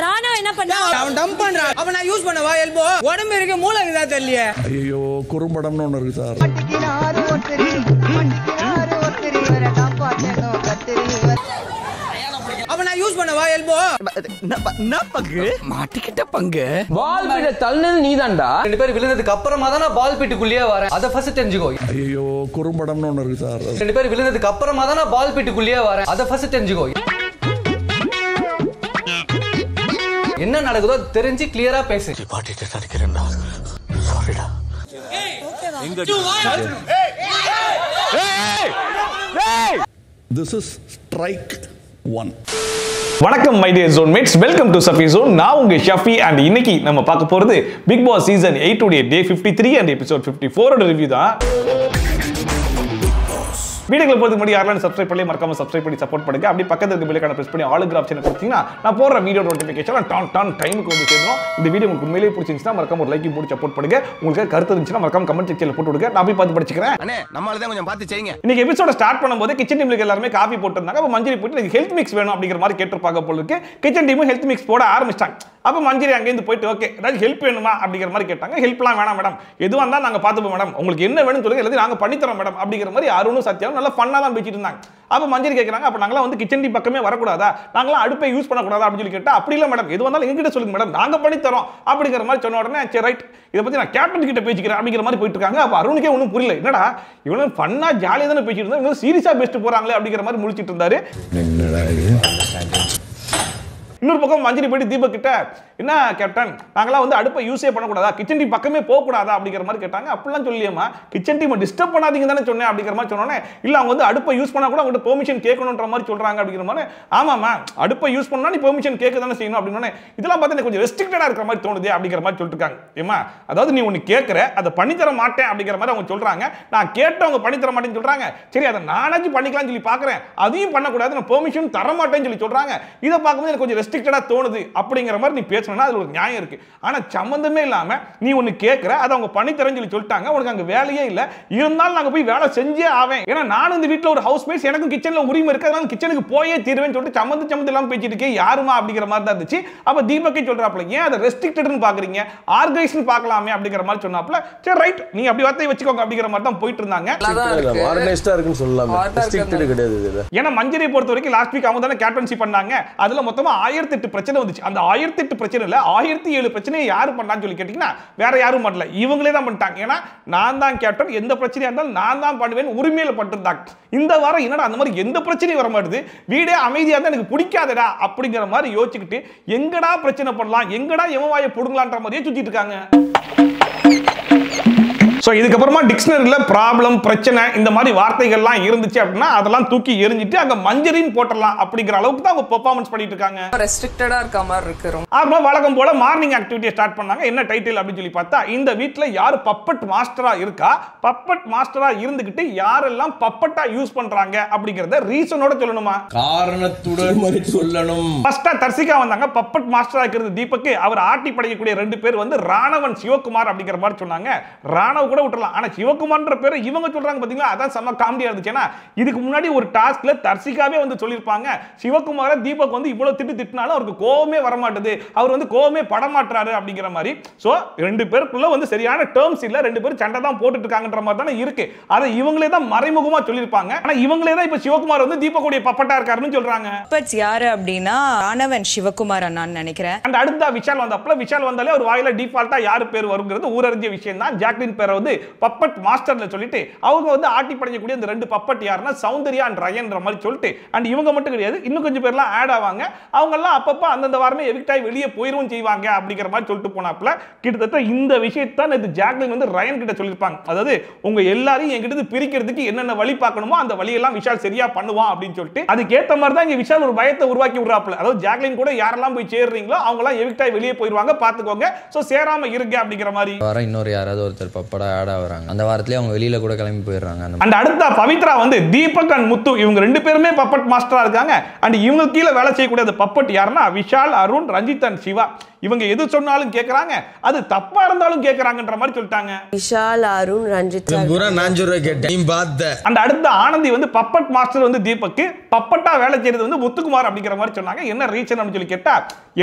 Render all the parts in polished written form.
ராணா என்ன பண்ணா? அவன் டம்ப் பண்றான். அவன் நான் யூஸ் பண்ணவா எல்போ? உடம்பு இருக்கு மூளை இருக்குதா தெரியல. ஐயோ குறும்படம்னு ஒன்னு இருக்கு சார். அவன் நான் யூஸ் பண்ணவா எல்போ? என்ன பங்கு? மாட்டிக்கிட்ட பங்கு. பால் பிட்ட தள்ளுனது நீதான்டா. ரெண்டு பேர் விழுந்ததுக்கு அப்புறமா தான் நான் பால் பிட்டுக்குள்ளேயே வரேன். அத ஃபர்ஸ்ட் தெரிஞ்சுக்கோ. ஐயோ குறும்படம்னு ஒன்னு இருக்கு சார். ரெண்டு பேர் விழுந்ததுக்கு அப்புறமா தான் நான் பால் பிட்டுக்குள்ளேயே வரேன். அத ஃபர்ஸ்ட் தெரிஞ்சுக்கோ. என்ன நடக்குதோ தெரிஞ்சு கிளியரா பேசு. பாட்டிட்ட தடுக்கிறேன்டா. சாரிடா. This is strike 1. வணக்கம் my dear zone mates, welcome to Safi zone. நான் உங்க ஷஃபி அண்ட் இன்னைக்கு நம்ம பார்க்க போறது பிக் பாஸ் சீசன் 8 உடைய டே 53 அண்ட் எபிசோட் 54 ஓட ரிவ்யூ தான். வீடியோக்குள்ள போறதுக்கு முன்னாடி யாரெல்லாம் சப்ஸ்கிரைப் பண்ணி மறக்காம சப்ஸ்கிரைப் பண்ணி சப்போர்ட் பண்ணுங்க. அப்படி பக்கத்துல இருக்க பெல் ஐகானை பிரஸ் பண்ணி ஆல் ஆப்ஷனை கொடுத்தீங்கன்னா நான் போடுற வீடியோ நோட்டிஃபிகேஷன் டான் டைமுக்கு வந்து சேரும். இந்த வீடியோ உங்களுக்கு உண்மையிலேயே பிடிச்சிருந்துச்சுன்னா மறக்காம ஒரு லைக் போட்டு சப்போர்ட் பண்ணுங்க. உங்களுக்கு கருத்து இருந்துச்சுன்னா மறக்காம கமெண்ட் செக்ஷன்ல போட்டு விடுங்க. நான் போய் பார்த்து படிச்சுக்கிறேன். அண்ணே நம்மால தான் கொஞ்சம் பார்த்து செய்யுங்க. இன்னைக்கு எபிசோட ஸ்டார்ட் பண்ணும்போது கிச்சன் டீம்ல எல்லாரும் காஃபி போட்டுருந்தாங்க. அப்ப மஞ்சரி போட்டு ஹெல்த் மிக்ஸ் வேணும் அப்படிங்கிற மாதிரி கேட்டிருப்பாங்க போல இருக்கு. கிச்சன் டீமும் ஹெல்த் மிக்ஸ் போட ஆரம்பிச்சிட்டாங்க. அப்ப மஞ்சரி அங்கேருந்து போயிட்டு ஓகே ஏதாவது ஹெல்ப் வேணுமா அப்படிங்கிற மாதிரி கேட்டாங்க. ஹெல்ப்லாம் வேணாம் மேடம், எதுவாக இருந்தாலும் நாங்கள் பார்த்துப்போம் மேடம், உங்களுக்கு என்ன வேணும்னு சொல்லுங்க எல்லாத்தையும் நாங்கள் பண்ணித்தரோம் மேடம் அப்படிங்கிற மாதிரி அருணும் சத்யாவும் நல்லா ஃபன்னாக தான் பேசிட்டு இருந்தாங்க. அப்போ மஞ்சரி கேட்குறாங்க, அப்போ நாங்களாம் வந்து கிச்சன் டீம் பக்கமே வரக்கூடாதா, நாங்களாம் அடுப்பை யூஸ் பண்ணக்கூடாதா அப்படின்னு சொல்லி கேட்டால் அப்படி இல்லை மேடம், எதுவாக இருந்தாலும் எங்ககிட்ட சொல்லுங்க மேடம், நாங்கள் பண்ணித்தரோம் அப்படிங்கிற மாதிரி சொன்ன உடனே சரி ரைட் இதை பற்றி நான் கேப்டன் கிட்ட பேசிக்கிறேன் அப்படிங்கிற மாதிரி போயிட்டு இருக்காங்க. அப்போ அருணுக்கே ஒன்றும் புரியல, என்னடா இவ்வளோ ஃபன்னாக ஜாலியாக தானே பேசிட்டு இருந்தா இவங்க சீரியஸாக பேசிட்டு போகிறாங்களே அப்படிங்கிற மாதிரி முழிச்சிட்டு இருந்தாரு. இன்னொரு பக்கம் மஞ்சரி போயிட்டு தீபக் கிட்ட, என்ன கேப்டன் நாங்களாம் வந்து அடுப்பை யூஸே பண்ணக்கூடாதா, கிச்சன் டீம் பக்கமே போகக்கூடாதா அப்படிங்கிற மாதிரி கேட்டாங்க. அப்படிலாம் சொல்லியம்மா, கிச்சன் டீமை டிஸ்டர்ப் பண்ணாதீங்க தானே சொன்னேன் அப்படிங்கிற மாதிரி சொன்னோன்னே, இல்லை அவங்க வந்து அடுப்பை யூஸ் பண்ணா கூட அவங்ககிட்ட பெர்மிஷன் கேட்கணுன்ற மாதிரி சொல்றாங்க அப்படிங்கிற மாதிரி. ஆமாம்மா அடுப்பை யூஸ் பண்ணா நீ பெர்மிஷன் கேட்க தானே செய்யணும் அப்படின்னு. இதெல்லாம் பார்த்து எனக்கு கொஞ்சம் ரெஸ்ட்ரிக்டடா இருக்கிற மாதிரி தோணுது அப்படிங்கிற மாதிரி சொல்லிட்டு இருக்காங்க. ஏமா அதாவது நீ ஒன்று கேட்குற அதை பண்ணித்தர மாட்டேன் அப்படிங்கிற மாதிரி அவங்க சொல்றாங்க. நான் கேட்டவங்க பண்ணித்தர மாட்டேன்னு சொல்றாங்க. சரி அதை நானாச்சும் பண்ணிக்கலாம்னு சொல்லி பார்க்குறேன், அதையும் பண்ணக்கூடாது, நான் பெர்மிஷன் தர மாட்டேன்னு சொல்லி சொல்றாங்க. இதை பார்க்கும்போது எனக்கு கொஞ்சம் ரெஸ்ட்ரிக்டடா தோணுது அப்படிங்கிற மாதிரி நீ பேசணும்னா அது ஒரு நியாயம் இருக்கு. ஆனா சம்பந்தமே இல்லாம நீ ஒன்னு கேட்கற அதை அவங்க பண்ணி தரேன்னு சொல்லி சொல்லிட்டாங்க. உனக்கு அங்க வேலையே இல்ல, இருந்தாலும் நாங்க போய் வேலை செஞ்சே ஆவேன். ஏன்னா நானும் இந்த வீட்டில் ஒரு ஹவுஸ் மேட்ஸ், எனக்கும் கிச்சன்ல உரிமை இருக்கு, அதனால கிச்சனுக்கு போயே தீர்வேன்னு சொல்லிட்டு சம்மந்தம் இல்லாம பேசிட்டு இருக்கேன். யாருமா அப்படிங்கிற மாதிரி தான் இருந்துச்சு. அப்ப தீபக்கே சொல்றாப்ல, ஏன் அதை ரெஸ்ட்ரிக்டட்னு பாக்குறீங்க, ஆர்கனைஸ்னு பார்க்கலாமே அப்படிங்கிற மாதிரி சொன்னாப்ல. சரி ரைட் நீங்க அப்படி வார்த்தை வச்சுக்கோங்க அப்படிங்கிற மாதிரி தான் போயிட்டு இருந்தாங்க. ஆர்கனைஸ்டா இருக்குன்னு சொல்லலாம், ரெஸ்ட்ரிக்டட் கிடையாது இது. ஏன்னா மஞ்சரியை பொறுத்த வரைக்கும் லாஸ்ட் வீக் அவங்க தானே கேப்டன்சி பண்ணாங்க. அதுல மொத்தமா 1008 பிரச்சனை வந்துச்சு. அந்த 1008 பிரச்சனை இல்ல 1007 பிரச்சனையை யாரு பண்ணான்னு சொல்லி கேட்டீங்கன்னா வேற யாரும் பண்ணல, இவங்களே தான் பண்ணிட்டாங்க. ஏன்னா நான் தான் கேப்டன், எந்த பிரச்சனையா இருந்தாலும் நான் தான் பண்ணுவேன் உரிமையில பண்ணிருந்தாங்க. இந்த வாரம் என்னடா அந்த மாதிரி எந்த பிரச்சனையும் வர மாட்டுது, வீடே அமைதியா இருந்தா எனக்கு பிடிக்காதடா அப்படிங்கிற மாதிரி யோசிச்சுக்கிட்டு எங்கடா பிரச்சனை பண்ணலாம், எங்கடா எமவாயை போடுங்களான்ற மாதிரியே சுத்திட்டு இருக்காங்க. ஸோ இதுக்கப்புறமா டிக்ஷனரியில் ப்ராப்ளம் பிரச்சனை இந்த மாதிரி வார்த்தைகள்லாம் இருந்துச்சு அப்படின்னா அதெல்லாம் தூக்கி எரிஞ்சிட்டு அங்கே மஞ்சரின்னு போட்டுடலாம் அப்படிங்கிற அளவுக்கு தான் அவங்க பெர்ஃபார்மன்ஸ் பண்ணிட்டு இருக்காங்க. ரெஸ்ட்ரிக்டடா இருக்க மாதிரி இருக்கு. அப்புறம் வழக்கம் போல மார்னிங் ஆக்டிவிட்டியை ஸ்டார்ட் பண்ணாங்க. என்ன டைட்டில் அப்படின்னு சொல்லி பார்த்தா, இந்த வீட்டில் யார் பப்பட் மாஸ்டரா இருக்கா, பப்பட் மாஸ்டரா இருந்துகிட்டு யாரெல்லாம் பப்பட்டா யூஸ் பண்றாங்க அப்படிங்கறத ரீசனோட சொல்லணுமா, காரணத்துடன் சொல்லணும். ஃபர்ஸ்டா தர்சிகா வந்தாங்க. பப்பட் மாஸ்டரா இருக்கிறது தீபக், அவர் ஆட்டி படைக்கக்கூடிய ரெண்டு பேர் வந்து ராணவன் சிவகுமார் அப்படிங்கிற மாதிரி சொன்னாங்க. ராணவ கூட விட்டுறலாம், ஆனா சிவகுமார்ன்ற பேரை இவங்க சொல்றாங்க பாத்தீங்களா, அதான் செம காமெடியா இருந்துச்சு. ஏன்னா இதுக்கு முன்னாடி ஒரு டாஸ்க்ல தர்சிகாவே வந்து சொல்லிருப்பாங்க, சிவகுமார தீபக் வந்து இவ்வளவு திட்டினாலும் அவருக்கு கோவமே வர மாட்டேது, அவர் வந்து கோவமே படமாட்டாரு அப்படிங்கிற மாதிரி. சோ ரெண்டு பேருக்குள்ள வந்து சரியான டேர்ம்ஸ் இல்ல, ரெண்டு பேரும் சண்டை தான் போட்டுட்டு இருக்காங்கன்ற மாதிரி தானே இருக்கு. அதை இவங்களே தான் மறைமுகமா சொல்லிருப்பாங்க. ஆனா இவங்களே தான் இப்ப சிவகுமார் வந்து தீபக்குடைய பப்பட்டா இருக்காருன்னு சொல்றாங்க. பப்பட்ஸ் யாரு அப்படின்னா ராணவன் சிவகுமார் அண்ணான்னு நினைக்கிறேன். அண்ட் அடுத்த விஷால் வந்தப்பல விஷால் வந்தாலே ஒரு வாயில டிஃபால்ட்டா யாரு பேர் வருங்கிறது ஊரறிஞ்ச விஷயம் தான். ஜாக்லின் பேரை வந்து பப்பட் மாஸ்டர்ல சொல்லிட்டு அவங்க வந்து ஆட்டி படைக்கக்கூடிய இந்த ரெண்டு பப்பட் யாருன்னா சௌந்தர்யா அண்ட் ரயன்ற மாதிரி சொல்லிட்டு, அண்ட் இவங்க மட்டும் கிடையாது இன்னும் கொஞ்சம் பேர்லாம் ஆட் ஆவாங்க. அவங்க எல்லாம் அப்பப்ப அந்தந்த வாரமே எவிக்ட் ஆகி வெளியே போயிரும் செய்வாங்க அப்படிங்கிற மாதிரி சொல்லிட்டு போனாப்ல. கிட்டத்தட்ட இந்த விஷயத்தை இது ஜாக்லின் வந்து ரயன் கிட்ட சொல்லிருப்பாங்க. அதாவது உங்க எல்லாரையும் என்கிட்ட பிரிக்கிறதுக்கு என்னென்ன வழி பார்க்கணுமோ அந்த வழியெல்லாம் விஷால் சரியா பண்ணுவான் அப்படின்னு சொல்லிட்டு அதுக்கேற்ற மாதிரி தான் இங்க விஷால் ஒரு பயத்தை உருவாக்கி விடுறாப்ல. அதாவது ஜாக்லின் கூட யாரெல்லாம் போய் சேர்றீங்களோ அவங்க எல்லாம் எவிக்ட் ஆகி வெளியே போயிருவாங்க, பாத்துக்கோங்க, சோ சேராம இருங்க அப்படிங்கிற மாதிரி. வர இன்னொரு யாராவது ஒருத்தர் பப்படா ஆட் ஆகுறாங்க, அந்த வாரத்திலே அவங்க வெளியில கூட கிளம்பி போயிடுறாங்க. அண்ட் அடுத்த பவித்ரா வந்து தீபக் அண்ட் முத்து இவங்க ரெண்டு பேருமே பப்பட் மாஸ்டரா இருக்காங்க. அண்ட் இவங்க கீழே வேலை செய்யக்கூடிய பப்பட் யாருன்னா விஷால், அருண், ரஞ்சித் அண்ட் சிவா. இவங்க எது சொன்னாலும் கேக்குறாங்க, அது தப்பா இருந்தாலும் கேக்குறாங்கன்ற மாதிரி சொல்லிட்டாங்க. விஷால், அருண், ரஞ்சித் பூரா நான் சொல்ற கேட்டேன், நீ பார்த்த. அந்த அடுத்த ஆனந்தி வந்து பப்பட் மாஸ்டர் வந்து தீபக்கு, பப்பட்டா வேலை செய்யறது வந்து முத்துக்குமார் அப்படிங்கிற மாதிரி சொன்னாங்க. என்ன ரீசன் அப்படின்னு சொல்லி கேட்டா,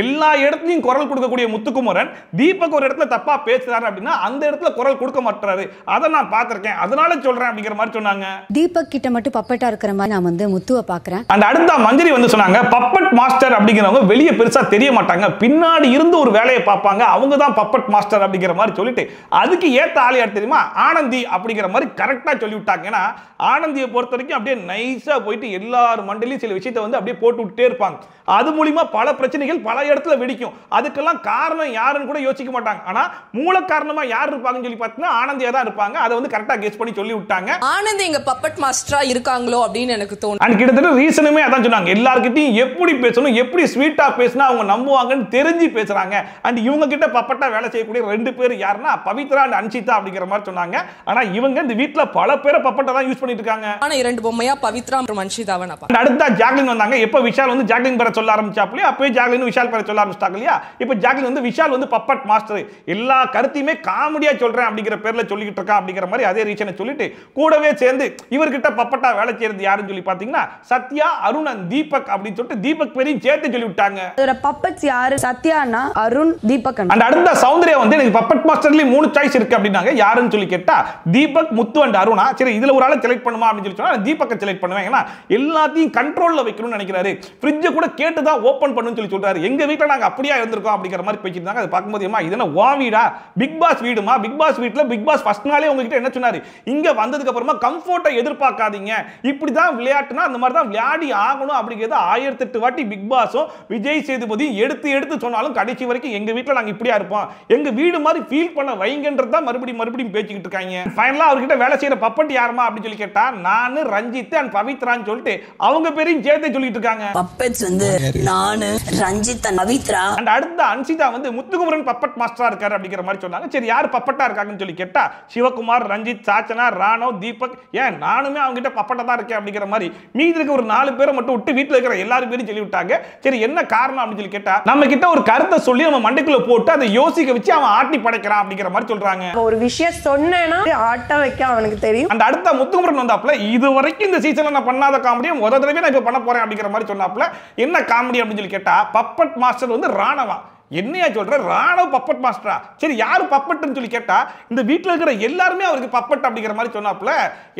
எல்லா இடத்துலயும் குரல் கொடுக்கக்கூடிய முத்துக்குமரன் தீபக் ஒரு இடத்துல தப்பா பேசுறாரு அப்படின்னா அந்த இடத்துல குரல் கொடுக்க மாட்டாரு, அதை நான் பார்த்திருக்கேன், அதனால சொல்றேன் அப்படிங்கிற மாதிரி சொன்னாங்க. தீபக் கிட்ட மட்டும் பப்பட்டா இருக்கிற மாதிரி நான் வந்து முத்துவை பாக்குறேன். அந்த அடுத்த மஞ்சரி வந்து சொன்னாங்க, பப்பட் மாஸ்டர் அப்படிங்கிறவங்க வெளியே பெருசா தெரிய மாட்டாங்க, பின்னாடி இருந்து ஒரு வேலையை பார்ப்பாங்க, அவங்க தான் பப்பட் மாஸ்டர் அப்படிங்கிற மாதிரி சொல்லிட்டு அதுக்கு ஏத்த ஆளு யார் தெரியுமா, ஆனந்தி அப்படிங்கிற மாதிரி கரெக்டா சொல்லி விட்டாங்க. ஏன்னா ஆனந்தியை பொறுத்த வரைக்கும் அப்படியே நைஸா போயிட்டு எல்லாரும் மண்டலையும் சில விஷயத்தை வந்து அப்படியே போட்டு விட்டே இருப்பாங்க. அது மூலியமா பல பிரச்சனைகள் பல இடத்துல வெடிக்கும். அதுக்கெல்லாம் காரணம் யாருன்னு கூட யோசிக்க மாட்டாங்க. ஆனா மூல காரணமா யார் இருப்பாங்கன்னு சொல்லி பார்த்தீங்கன்னா ஆனந்தியா தான் இருப்பாங்க. அதை வந்து கரெக்டா கெஸ் பண்ணி சொல்லி விட்டாங்க. ஆனந்தி எங்க பப்பட் மாஸ்டரா இருக்காங்களோ அப்படின்னு எனக்கு தோணும். அண்ட் கிட்டத்தட்ட ரீசனுமே அதான் சொன்னாங்க, எல்லார்கிட்டையும் எப்படி பேசணும், எப்படி ஸ்வீட்டா பேசினா அவங்க நம்புவாங்கன்னு தெரிஞ்சு பேசுறாங்க. அண்ட் இவங்க கிட்ட பப்பட்டா வேலை செய்யக்கூடிய 2 பேர் யாருன்னா பவித்ரா அண்ட் அன்ஷிதா அப்படிங்கிற மாதிரி சொன்னாங்க. ஆனா இவங்க இந்த வீட்ல பல பேரை பப்பட்டா தான் யூஸ் பண்ணிட்டு இருக்காங்க. ஆனா 2 பொம்மையா பவித்ரா மற்றும் அன்ஷிதாவை நான் பாக்கிறேன். அடுத்த ஜாக்லின் வந்தாங்க. எப்ப விஷால் வந்து ஜாக்லின் பேரை சொல்ல ஆரம்பிச்சாப்லயே அப்பவே ஜாக்லின் விஷால் பேரை சொல்ல ஆரம்பிச்சிட்டாங்க இல்லையா. இப்ப ஜாக்லின் வந்து விஷால் வந்து பப்பட் மாஸ்டர், எல்லா கருத்தையுமே காமெடியா சொல்றேன் அப்படிங்கிற பேர்ல சொல்லிட்டு இருக்கான் அப்படிங்கிற மாதிரி அதே ரீசனை சொல்லிட்டு கூடவே சேர்ந்து இவர்கிட்ட பப்பட்டா வேலை செய்யறது யாருன்னு சொல்லி பாத்தீங்கன்னா சத்யா, அருண் அண்ட் தீபக் அப்படின்னு சொல்லிட்டு தீபக் பேரையும் சேர்த்து சொல்லி விட்டாங்க. பப்பட்ஸ் யாரு? சத்யானா அருண், தீபக். அண்ட் அடுத்த சௌந்தர்யா வந்து எனக்கு பப்பட் மாஸ்டர்ல 3 சாய்ஸ் இருக்கு அப்படின்னாங்க. யாருன்னு சொல்லி கேட்டா தீபக், முத்து அண்ட் அருணா. சரி இதுல ஒரு ஆளை செலக்ட் பண்ணுமா அப்படின்னு சொல்லி சொன்னா தீபக்கை செலக்ட் பண்ணுவேன். ஏன்னா எல்லாத்தையும் கண்ட்ரோல்ல வைக்கணும்னு நினைக்கிறாரு. ஃப்ரிட்ஜை கூட கேட்டு தான் ஓபன் பண்ணுன்னு சொல்லி சொல்றாரு. எங்க வீட்ல நாங்க அப்படியே இருந்திருக்கோம் அப்படிங்கிற மாதிரி பேசிட்டு இருந்தாங்க. அதை பார்க்கும்போது ஏமா இது என்ன வா வீடா, பிக் பாஸ் வீடுமா, பிக் பாஸ் வீட்ல பிக் பாஸ் ஃபர்ஸ்ட் நாளே உங்ககிட்ட என்ன சொன்னாரு, இங்க வந்ததுக்கு அப்புறமா கம்ஃபர்ட்டை எதிர்பார்க்காதீங்க, இப்படி தான் விளையாட்டுனா அந்த மாதிரி தான் விளையாடி ஆகணும் அப்படிங்கிறது 1008 வாட்டி பிக் பாஸும் விஜய் சேதுபதி எடுத்து சொன்னாலும் கடைசி வரைக்கும் எங்க வீட்ல நாங்க இப்படியா இருப்போம், எங்க வீடு மாதிரி ஃபீல் பண்ண வைங்கன்றது தான் மறுபடியும் பேசிக்கிட்டு இருக்காங்க. ஃபைனலா அவர்கிட்ட வேலை செய்யற பப்பட் யாருமா அப்படின்னு சொல்லி கேட்டா நானு, ரஞ்சித் அண்ட் பவித்ரான்னு சொல்லிட்டு அவங்க பேரையும் சேர்த்து சொல்லிட்டு இருக்காங்க. பப்பட்ஸ் வந்து நானு, ரஞ்சித் அண்ட் பவித்ரா. அண்ட் அடுத்த அன்ஷிதா வந்து முத்துக்குமரன் பப்பட் மாஸ்டரா இருக்காரு அப்படிங்கிற மாதிரி சொன்னாங்க. சரி யார் பப்பட்டா இருக்காங்கன்னு சொல்லி கேட்டா சிவகுமார், ரஞ்சித், சாச்சனா, ராணவ், தீபக், ஏன் நானுமே அவங்க கிட்ட பப்பட்டா தான் இருக்கேன் அப்படிங்கிற மாதிரி மீதி இருக்க ஒரு 4 பேரை மட்டும் விட்டு வீட்டுல இருக்கிற எல்லாரும் பேரும் சொல்லி விட்டாங்க. சரி என்ன காரணம் அப்படின்னு சொல்லி கேட்டா நம்ம கிட்ட ஒரு கருத்தை சொல்லி நம்ம மண்டைக்குள்ள போட்டு அதை யோசிக்க வச்சு அவன் ஆட்டி படைக்கிறான் அப்படிங்கிற மாதிரி சொல்றாங்க. ஒரு விஷயம் சொன்னேன்னா ஆட்ட வைக்க அவனுக்கு தெரியும். அந்த அடுத்த முத்துக்குமரன் வந்தாப்ல இது வரைக்கும் இந்த சீசன்ல நான் பண்ணாத காமெடியை முதல் தடவை நான் இப்ப பண்ண போறேன் அப்படிங்கிற மாதிரி சொன்னாப்ல. என்ன காமெடி அப்படின்னு சொல்லி கேட்டா பப்பட் மாஸ்டர் வந்து ராணவா. என்னையா சொல்ற, ராணவ் பப்பட் மாஸ்டரா? சரி யாரு பப்பட்னு சொல்லி கேட்டா இந்த வீட்டில் இருக்கிற எல்லாருமே அவருக்கு பப்பட் அப்படிங்கிற மாதிரி சொன்னாப்ல.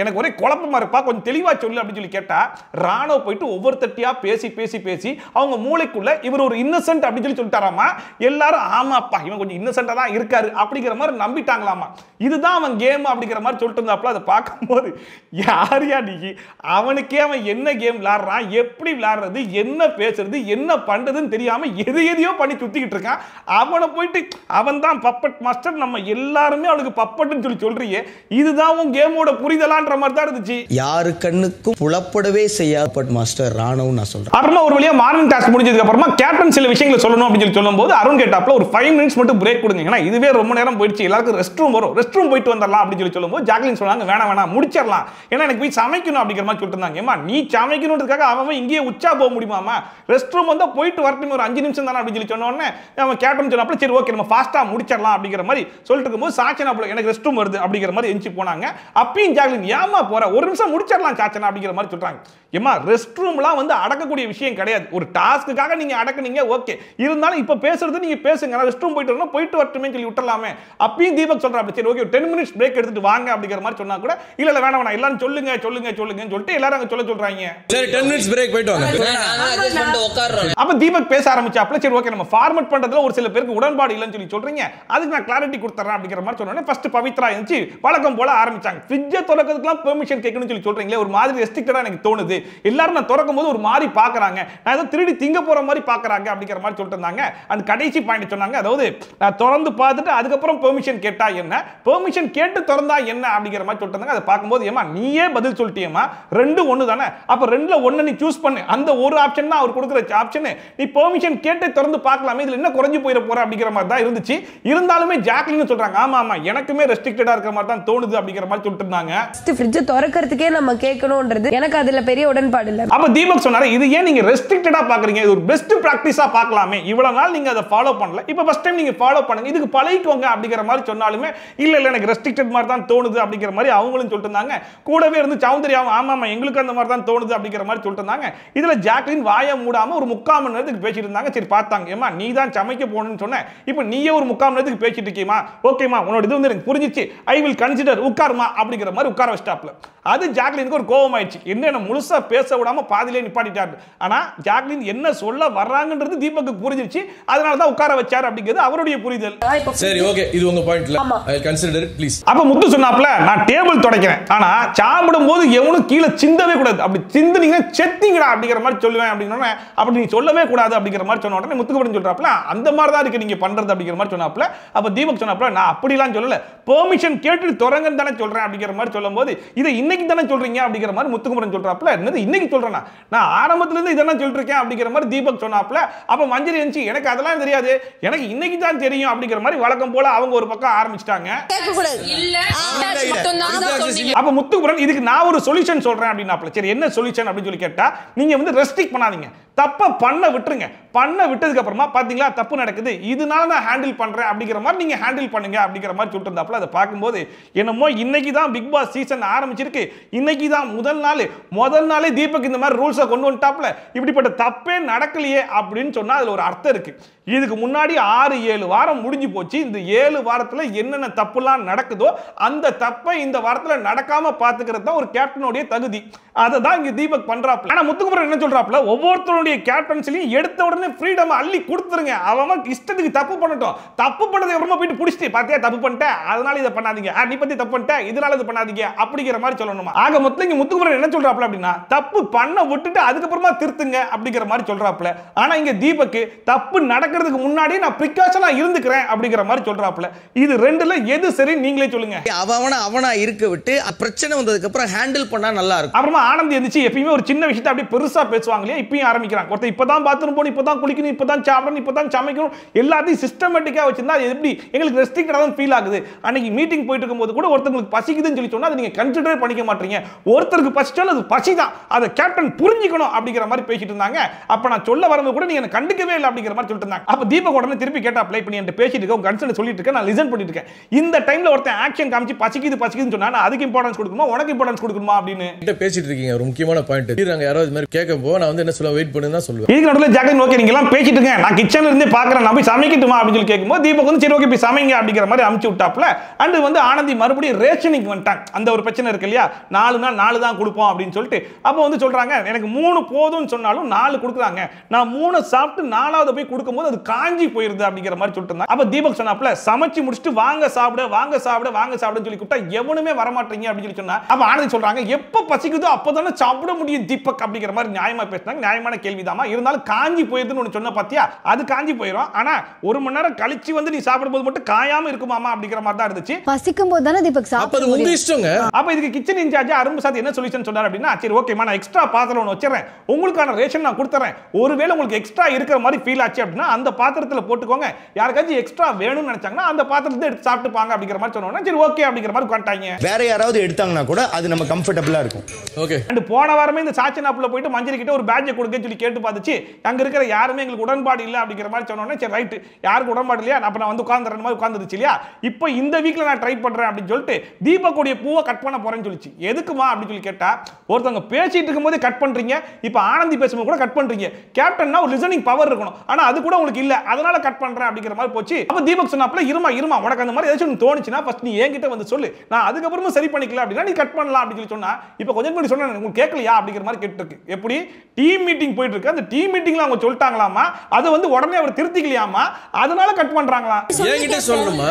எனக்கு ஒரே குழப்பமா இருப்பா, கொஞ்சம் தெளிவா சொல்லு அப்படின்னு சொல்லி கேட்டா ராணவ் போயிட்டு ஒவ்வொருத்தட்டியா பேசி அவங்க மூளைக்குள்ள இவர் ஒரு இன்னசென்ட் அப்படின்னு சொல்லி சொல்லிட்டாராமா. எல்லாரும் ஆமாப்பா இவன் கொஞ்சம் இன்னசென்ட்டா தான் இருக்காரு அப்படிங்கிற மாதிரி நம்பிட்டாங்களாமா. இதுதான் அவன் கேம் அப்படிங்கிற மாதிரி சொல்லிட்டு இருந்தாப்ல. அதை பார்க்கும்போது யாரையா நீ, அவனுக்கே அவன் என்ன கேம் விளையாடுறான், எப்படி விளையாடுறது, என்ன பேசுறது, என்ன பண்றதுன்னு தெரியாம எதையோ பண்ணி சுத்திக்கிட்டு, அவனை போயிட்டு அவன் தான் பப்பட் மாஸ்டர், நம்ம எல்லாருமே அவனுக்கு பப்பட்னு சொல்லி சொல்றியே, இதுதான் உன் கேமோட புரிதலான்ற மாதிரி தான் இருந்துச்சு. யாரு கண்ணுக்கும் புலப்படவே செய்யாத பப்பட் மாஸ்டர் ராணவ் நான் சொல்றேன். அப்புறமா ஒரு வழியா மார்னிங் டாஸ்க் முடிஞ்சதுக்கு அப்புறமா கேப்டன் சில விஷயங்களை சொல்லணும் அப்படின்னு சொல்லி சொல்லும்போது அருண் கேட்டாப்ல ஒரு 5 மினிட்ஸ் மட்டும் பிரேக் கொடுங்க, ஏன்னா இதுவே ரொம்ப நேரம் போயிடுச்சு, எல்லாருக்கும் ரெஸ்ட் ரூம் வரும், ரெஸ்ட் ரூம் போயிட்டு வந்துடலாம் அப்படின்னு சொல்லி சொல்லும்போது ஜாக்லின் சொன்னாங்க வேணாம் முடிச்சிடலாம், ஏன்னா எனக்கு போய் சமைக்கணும் அப்படிங்கிற மாதிரி சொல்லிட்டு இருந்தாங்க. ஏமா நீ சமைக்கணுன்றதுக்காக அவன் இங்கேயே உச்சா போக முடியுமாமா, ரெஸ்ட் ரூம் வந்தா போயிட்டு வரட்டும், ஒரு 5 நிமிஷம் தானே அப்படின்னு சொல்லி சொன்ன உடனே அவன் கேப்டன் சொன்னாப்ல சரி ஓகே நம்ம ஃபாஸ்டா முடிச்சிடலாம் அப்படிங்கிற மாதிரி சொல்லிட்டு இருக்கும்போது சாச்சனா போல எனக்கு ரெஸ்ட் ரூம் வருது அப்படிங்கிற மாதிரி எஞ்சி போனாங்க. அப்பயும் ஜாக்லின் ஏமா போற, ஒரு நிமிஷம் முடிச்சிடலாம் சாச்சனா அப்படிங்கிற மாதிரி சொல்றாங்க. ஏமா ரெஸ்ட் ரூம்லாம் வந்து அடக்கக்கூடிய விஷயம் கிடையாது, ஒரு டாஸ்க்குக்காக நீங்க அடக்குனீங்க ஓகே, இருந்தாலும் இப்ப பேசுறது நீங்க பேசுங்க, நான் ரெஸ்ட் ரூம் போயிட்டு வரணும் போயிட்டு வரட்டுமே சொல்லி விட்டுறலாமே. அப்பயும் தீபக் சொல்றாப்ல சரி ஓகே 10 மினிட்ஸ் பிரேக் எடுத்துட்டு வாங்க அப்படிங்கிற மாதிரி சொன்னா கூட இல்ல வேணாம் எல்லாரும் சொல்லுங்க சொல்லிட்டு எல்லாரும் அங்க சொல்றாங்க. சரி 10 மினிட்ஸ் பிரேக் போயிட்டு வாங்க. அப்ப தீபக் பேச ஆரம்பிச்சாப்ல சரி ஓகே நம்ம ஃபார்மட் பண்றதுல ஒரு சில பேருக்கு உடன்பாடு இல்லைன்னு சொல்லி சொல்றீங்க, அதுக்கு நான் கிளாரிட்டி கொடுத்துறேன் அப்படிங்கிற மாதிரி சொன்னோன்னே ஃபர்ஸ்ட் பவித்ரா இருந்துச்சு வழக்கம் போல ஆரம்பிச்சாங்க. ஃப்ரிட்ஜை திறக்கிறதுக்குலாம் பெர்மிஷன் கேட்கணும்னு சொல்லி சொல்றீங்களே, ஒரு மாதிரி ரெஸ்ட்ரிக்டடா எனக்கு தோணுது, எல்லாரும் நான் திறக்கும் போது ஒரு மாதிரி பாக்குறாங்க, நான் ஏதோ திருடி திங்க போற மாதிரி பாக்குறாங்க அப்படிங்கிற மாதிரி சொல்லிட்டு இருந்தாங்க. அந்த கடைசி பாயிண்ட் சொன்னாங்க, அதாவது நான் திறந்து பார்த்துட்டு அதுக்கப்புறம் பெர்மிஷன் கேட்டா என்ன, பெர்மிஷன் கேட்டு திறந்தா என்ன அப்படிங்கிற மாதிரி சொல்லிட்டு இருந்தாங்க. அதை பார்க்கும்போது ஏமா நீயே பதில் சொல்லிட்டியேமா, 2 ஒன்று தானே, அப்ப 2ல 1 நீ சூஸ் பண்ணு, அந்த ஒரு ஆப்ஷன் தான் அவர் கொடுக்குற ஆப்ஷன், நீ பெர்மிஷன் கேட்டு திறந்து பார்க்கலாமே, இதுல என்ன தானே குறைஞ்சு போயிட போற அப்படிங்கிற மாதிரி தான் இருந்துச்சு. இருந்தாலுமே ஜாக்லின் சொல்றாங்க ஆமா ஆமா எனக்குமே ரெஸ்ட்ரிக்டடா இருக்கிற மாதிரி தான் தோணுது அப்படிங்கிற மாதிரி சொல்லிட்டு இருந்தாங்க. ஃப்ரிட்ஜ் திறக்கிறதுக்கே நம்ம கேட்கணும்ன்றது எனக்கு அதுல பெரிய உடன்பாடு இல்ல. அப்ப தீபக் சொன்னாரு இது ஏன் நீங்க ரெஸ்ட்ரிக்டடா பாக்குறீங்க, இது ஒரு பெஸ்ட் பிராக்டிஸா பார்க்கலாமே, இவ்வளவு நாள் நீங்க அதை ஃபாலோ பண்ணல, இப்ப ஃபர்ஸ்ட் டைம் நீங்க ஃபாலோ பண்ணுங்க, இதுக்கு பழகிக்கோங்க அப்படிங்கிற மாதிரி சொன்னாலுமே இல்ல இல்ல எனக்கு ரெஸ்ட்ரிக்டட் மாதிரி தான் தோணுது அப்படிங்கிற மாதிரி அவங்களும் சொல்லிட்டு இருந்தாங்க. கூடவே இருந்து சௌந்தர்யாவும் ஆமா ஆமா எங்களுக்கு அந்த மாதிரி தான் தோணுது அப்படிங்கிற மாதிரி சொல்லிட்டு இருந்தாங்க. இதுல ஜாக்லின் வாயை மூடாம ஒரு 3/4 மணி நேரத்துக்கு பேசிட்டு இருந்தாங்க. சரி பார்த்தாங்க ஏமா நீ தான் சமைக்க போகணும்னு சொன்ன, இப்போ நீயே ஒரு 3/4 மணி நேரத்துக்கு பேசிட்டு இருக்கீமா, ஓகேமா உன்னோட இது வந்து எனக்கு புரிஞ்சிச்சு, ஐ வில் கன்சிடர் உட்காருமா அப்படிங்கிற மாதிரி உட்கார வச்சிட்டாப்ல. அது ஜாக்லினுக்கு ஒரு கோபம் ஆயிடுச்சு, என்ன முழுசா பேச விடாம பாதியிலே நிப்பாட்டிட்டாரு. ஆனா ஜாக்லின் என்ன சொல்ல வர்றாங்கன்றது தீபக்கு புரிஞ்சிருச்சு, அதனால தான் உட்கார வச்சாரு அப்படிங்கிறது அவருடைய புரிதல். சரி ஓகே இது உங்க பாயிண்ட்ல ஐ கன்சிடர் இட் ப்ளீஸ். அப்ப முத்து சொன்னாப்ல நான் டேபிள் துடைக்கிறேன், ஆனா சாப்பிடும்போது எவனும் கீழே சிந்தவே கூடாது, அப்படி சிந்துனீங்கன்னா செத்திங்கடா அப்படிங்கிற மாதிரி சொல்லுவேன் அப்படின்னா அப்படி நீ சொல்லவே கூடாது அப்படிங்கிற மாதிரி சொன்ன உடனே முத்துக்குமரன் சொல்றாப்ல அந்த மாதிரி தான் இருக்கு நீங்க பண்றது அப்படிங்கிற மாதிரி சொன்னாப்ல. அப்ப தீபக் சொன்னாப்ல நான் அப்படிலாம் சொல்லல, பெர்மிஷன் கேட்டு தொடங்கன்னு தானே சொல்றேன் அப்படிங்கிற மாதிரி சொல்லும்போது இதை இன்னைக்கு தானே சொல்றீங்க அப்படிங்கிற மாதிரி முத்துக்குமரன் சொல்றாப்ல. என்னது இன்னைக்கு சொல்றேனா, நான் ஆரம்பத்துல இருந்து இதெல்லாம் சொல்லிட்டு இருக்கேன் அப்படிங்கிற மாதிரி தீபக் சொன்னாப்ல. அப்ப மஞ்சரி எஞ்சி எனக்கு அதெல்லாம் தெரியாது, எனக்கு இன்னைக்கு தான் தெரியும் அப்படிங்கிற மாதிரி வழக்கம் போல அவங்க ஒரு பக்கம் ஆரம்பிச்சிட்டாங்க. அப்ப முத்துக்குமரன் இதுக்கு நான் ஒரு சொல்யூஷன் சொல்றேன் அப்படின்னாப்ல. சரி என்ன சொல்யூஷன் அப்படின்னு சொல்லி கேட்டா நீங்க வந்து ரெஸ்ட்ரிக்ட் பண்ணாதீங்க, தப்ப பண்ண விட்டுருங்க, பண்ண விட்டதுக்கு அப்புறமா பாத்தீங்களா தப்பு நடக்குது இதனால நான் ஹேண்டில் பண்றேன் அப்படிங்கிற மாதிரி நீங்க ஹேண்டில் பண்ணுங்க அப்படிங்கிற மாதிரி சொல்லிட்டு இருந்தாப்ல. அதை பார்க்கும்போது என்னமோ இன்னைக்கு தான் பிக் பாஸ் சீசன் ஆரம்பிச்சிருக்கு, இன்னைக்கு தான் முதல் நாளே தீபக் இந்த மாதிரி ரூல்ஸை கொண்டு வந்துட்டாப்ல, இப்படிப்பட்ட தப்பே நடக்கலையே அப்படின்னு சொன்னா அதுல ஒரு அர்த்தம் இருக்கு. இதுக்கு முன்னாடி 6-7 வாரம் முடிஞ்சு போச்சு, இந்த 7 வாரத்துல என்னென்ன தப்புலாம் நடக்குதோ அந்த தப்பை இந்த வாரத்துல நடக்காம பாத்துக்கிறது தான் ஒரு கேப்டனுடைய தகுதி. அதை தான் இங்க தீபக் பண்றாப்ல. ஆனா முத்துக்குமரன் என்ன சொல்றாப்ல, ஒவ்வொருத்தருடைய கேப்டன்சிலையும் எடுத்த உடனே ஃப்ரீடம் அள்ளி கொடுத்துருங்க, அவன் இஷ்டத்துக்கு தப்பு பண்ணட்டும், தப்பு பண்ணதுக்கு அப்புறமா போயிட்டு புடிச்சிட்டு பாத்தியா தப்பு பண்ணிட்டேன் அதனால இதை பண்ணாதீங்க, நீ பத்தி தப்பு பண்ணிட்ட இதனால இது பண்ணாதீங்க அப்படிங்கிற மாதிரி சொல்லணுமா. ஆக மொத்தம் இங்க முத்துக்குமரன் என்ன சொல்றாப்ல அப்படின்னா தப்பு பண்ண விட்டுட்டு அதுக்கப்புறமா திருத்துங்க அப்படிங்கிற மாதிரி சொல்றாப்ல. ஆனா இங்க தீபக் தப்பு நடக்கிறதுக்கு முன்னாடி நான் பிரிகாஷனா இருந்துக்கிறேன் அப்படிங்கிற மாதிரி சொல்றாப்ல. இது ரெண்டுல எது சரி நீங்களே சொல்லுங்க. அவனா இருக்க விட்டு பிரச்சனை வந்ததுக்கு அப்புறம் ஹேண்டில் பண்ணா நல்லா இருக்கும். அப்புறமா ஆனந்த் எந்திச்சு எப்பயுமே ஒரு சின்ன விஷயத்தை அப்படியே பெருசா பேசுவாங்க இல்லையா, இப்பயும் ஆரம்பிக்கிறாங்க. ஒருத்தர் இப்பதான் பாத்ரூம் போகணும், இப்பதான் குளிக்கணும், இப்பதான் சாப்பிடணும், இப்பதான் சமைக்கணும், எல்லாத்தையும் சிஸ்டமேட்டிக்கா வச்சிருந்தா எப்படி எங்களுக்கு ரெஸ்ட்ரிக்டடா தான் ஃபீல் ஆகுது. அன்னைக்கு மீட்டிங் போயிட்டு இருக்கும்போது கூட ஒருத்தங்களுக்கு பசிக்குதுன்னு சொல்லி சொன்னா அதை நீங்க கன்சிடர் பண்ணிக்க மாட்டீங்க, ஒருத்தருக்கு பசிச்சாலும் அது பசிதான், அதை கேப்டன் புரிஞ்சுக்கணும் அப்படிங்கிற மாதிரி பேசிட்டு இருந்தாங்க. அப்ப நான் சொல்ல வரது கூட நீங்க கண்டுக்கவே இல்லை அப்படிங்கிற மாதிரி சொல்லிட்டு இருந்தாங்க. அப்ப தீபக் உடனே திருப்பி கேட்டாப்ல இப்ப நீ என்கிட்ட பேசிட்டு இருக்க, உங்க கன்சர்ன் சொல்லிட்டு இருக்க, நான் லிசன் பண்ணிட்டு இருக்கேன், இந்த டைம்ல ஒருத்தன் ஆக்ஷன் காமிச்சு பசிக்குதுன்னு சொன்னா நான் அதுக்கு இம்பார்ட்டன்ஸ் கொடுக்கணுமா உனக்கு இம்பார்ட்டன்ஸ் கொடுக்கணுமா அப்படின்னு பேசிட்டு இருக்கீங்க. ஒரு முக்கியமான பாயிண்ட் நாங்க யாராவது மாதிரி கேட்கப்போ நான் வந்து என்ன சொல்ல வெயிட் பண்ணி தான் சொல்லுவேன். இதுக்கு நடுவில் ஜாக்லின் ஓகே நீங்க எல்லாம் பேசிட்டு இருக்கேன், நான் கிச்சன்ல இருந்து பாக்குறேன், நான் போய் சமைக்கட்டுமா அப்படின்னு சொல்லி கேட்கும்போது தீபக் வந்து சரி ஓகே போய் சமைங்க அப்படிங்கிற மாதிரி அமுச்சு விட்டாப்ல. அண்ட் வந்து ஆனந்தி மறுபடியும் ரேஷனிங் வந்துட்டாங்க, அந்த ஒரு பிரச்சனை இருக்கு இல்லையா, 4 நாள் 4 தான் கொடுப்போம் அப்படின்னு சொல்லிட்டு. அப்போ வந்து சொல்றாங்க எனக்கு 3 போதும்னு சொன்னாலும் 4 கொடுக்குறாங்க, நான் 3 சாப்பிட்டு 4வது போய் கொடுக்கும்போது அது காஞ்சி போயிருது அப்படிங்கிற மாதிரி சொல்லிட்டு இருந்தாங்க. அப்ப தீபக் சொன்னாப்ல சமைச்சு முடிச்சுட்டு வாங்க சாப்பிடுன்னு சொல்லி கூப்பிட்டா எவனுமே வரமாட்டீங்க அப்படின்னு சொல்லி சொன்னா. அப்ப ஆனந்தி சொல்றாங்க எப்ப பசிக்குதோ அப்பதானே சாப்பிட முடியும் தீபக் அப்படிங்கிற மாதிரி நியாயமா பேசினாங்க. நியாயமான கேள்விதாமா, இருந்தாலும் காஞ்சி போயிருதுன்னு ஒன்று சொன்ன பாத்தியா, அது காஞ்சி போயிடும், ஆனா 1 மணி நேரம் கழிச்சு வந்து நீ சாப்பிடும்போது மட்டும் காயாம இருக்குமாமா அப்படிங்கிற மாதிரி தான் இருந்துச்சு. பசிக்கும் போது தானே தீபக் சாப்பிடுறது உங்க இஷ்டங்க. அப்ப இதுக்கு கிச்சன் இன்சார்ஜ் அரும்பு சாத் என்ன சொல்யூஷன் சொன்னார் அப்படின்னா சரி ஓகேமா நான் எக்ஸ்ட்ரா பாத்திரம் ஒன்று வச்சிடறேன், உங்களுக்கான ரேஷன் நான் கொடுத்துறேன், ஒருவேளை உங்களுக்கு எக்ஸ்ட்ரா இருக்கிற மாதிரி ஃபீல் ஆச்சு அப்படின்னா அந்த பாத்திரத்தில் போட்டுக்கோங்க, யாருக்காச்சும் எக்ஸ்ட்ரா வேணும்னு நினைச்சாங்கன்னா அந்த பாத்திரத்தை எடுத்து சாப்பிட்டுப்பாங்க அப்படிங்கிற மாதிரி சொன்னோன்னா சரி ஓகே அப்படிங்கிற மாதிரி உட்காந்துட்டாங்க. வேற யாராவது எடுத்தாங்கன்னா கூட அது நம்ம கம்ஃபர்டபுளா இருக்கும். ஓகே. அண்ட் போன வாரமே இந்த சாச்சனாப்புல போயிட்டு மஞ்சரி கிட்ட ஒரு பேட்ஜ் கொடுக்க சொல்லி கேட்டு பார்த்துச்சு, அங்க இருக்கிற யாருமே எங்களுக்கு உடன்பாடு இல்லை அப்படிங்கிற மாதிரி சொன்னோன்னே சரி ரைட் யாருக்கு உடன்பாடு இல்லையா அப்ப நான் வந்து உட்கார்ந்துற மாதிரி உட்கார்ந்துருச்சு இல்லையா, இப்போ இந்த வீக்ல நான் ட்ரை பண்றேன் அப்படின்னு சொல்லிட்டு தீபக்குடைய பூவை கட் பண்ண போறேன்னு சொல்லிச்சு. எதுக்குமா அப்படின்னு சொல்லி கேட்டா ஒருத்தவங்க பேசிட்டு இருக்கும்போது கட் பண்றீங்க, இப்போ ஆனந்தி பேசும்போது கூட கட் பண்றீங்க, கேப்டன்னா ஒரு லிசனிங் பவர் இருக்கணும், ஆனா அது கூட உங்களுக்கு இல்ல அதனால கட் பண்றேன் அப்படிங்கிற மாதிரி போச்சு. அப்ப தீபக் சொன்னாப்ல இருமா உனக்கு அந்த மாதிரி ஏதாச்சும் தோணுச்சுன்னா ஃபர்ஸ்ட் நீ என்கிட்ட வந்து சொல்லு, நான் அதுக்கப்புறமா சரி பண்ணிக்கலாம் அப்படின்னா நீ கட் பண்ணலாம் அப்படின்னு சொல்லி சொன்னா. இப்போ கொஞ்சம் முன்னாடி சொன்னேன் உங்களுக்கு கேட்கலையா அப்படிங்கிற மாதிரி கேட்டு இருக்கு. எப்படி டீம் மீட்டிங் போயிட்டு இருக்கு, அந்த டீம் மீட்டிங்ல அவங்க சொல்லிட்டாங்களாமா, அதை வந்து உடனே அவர் திருத்திக்கலையாமா, அதனால கட் பண்றாங்களா. என்கிட்ட சொல்லணுமா?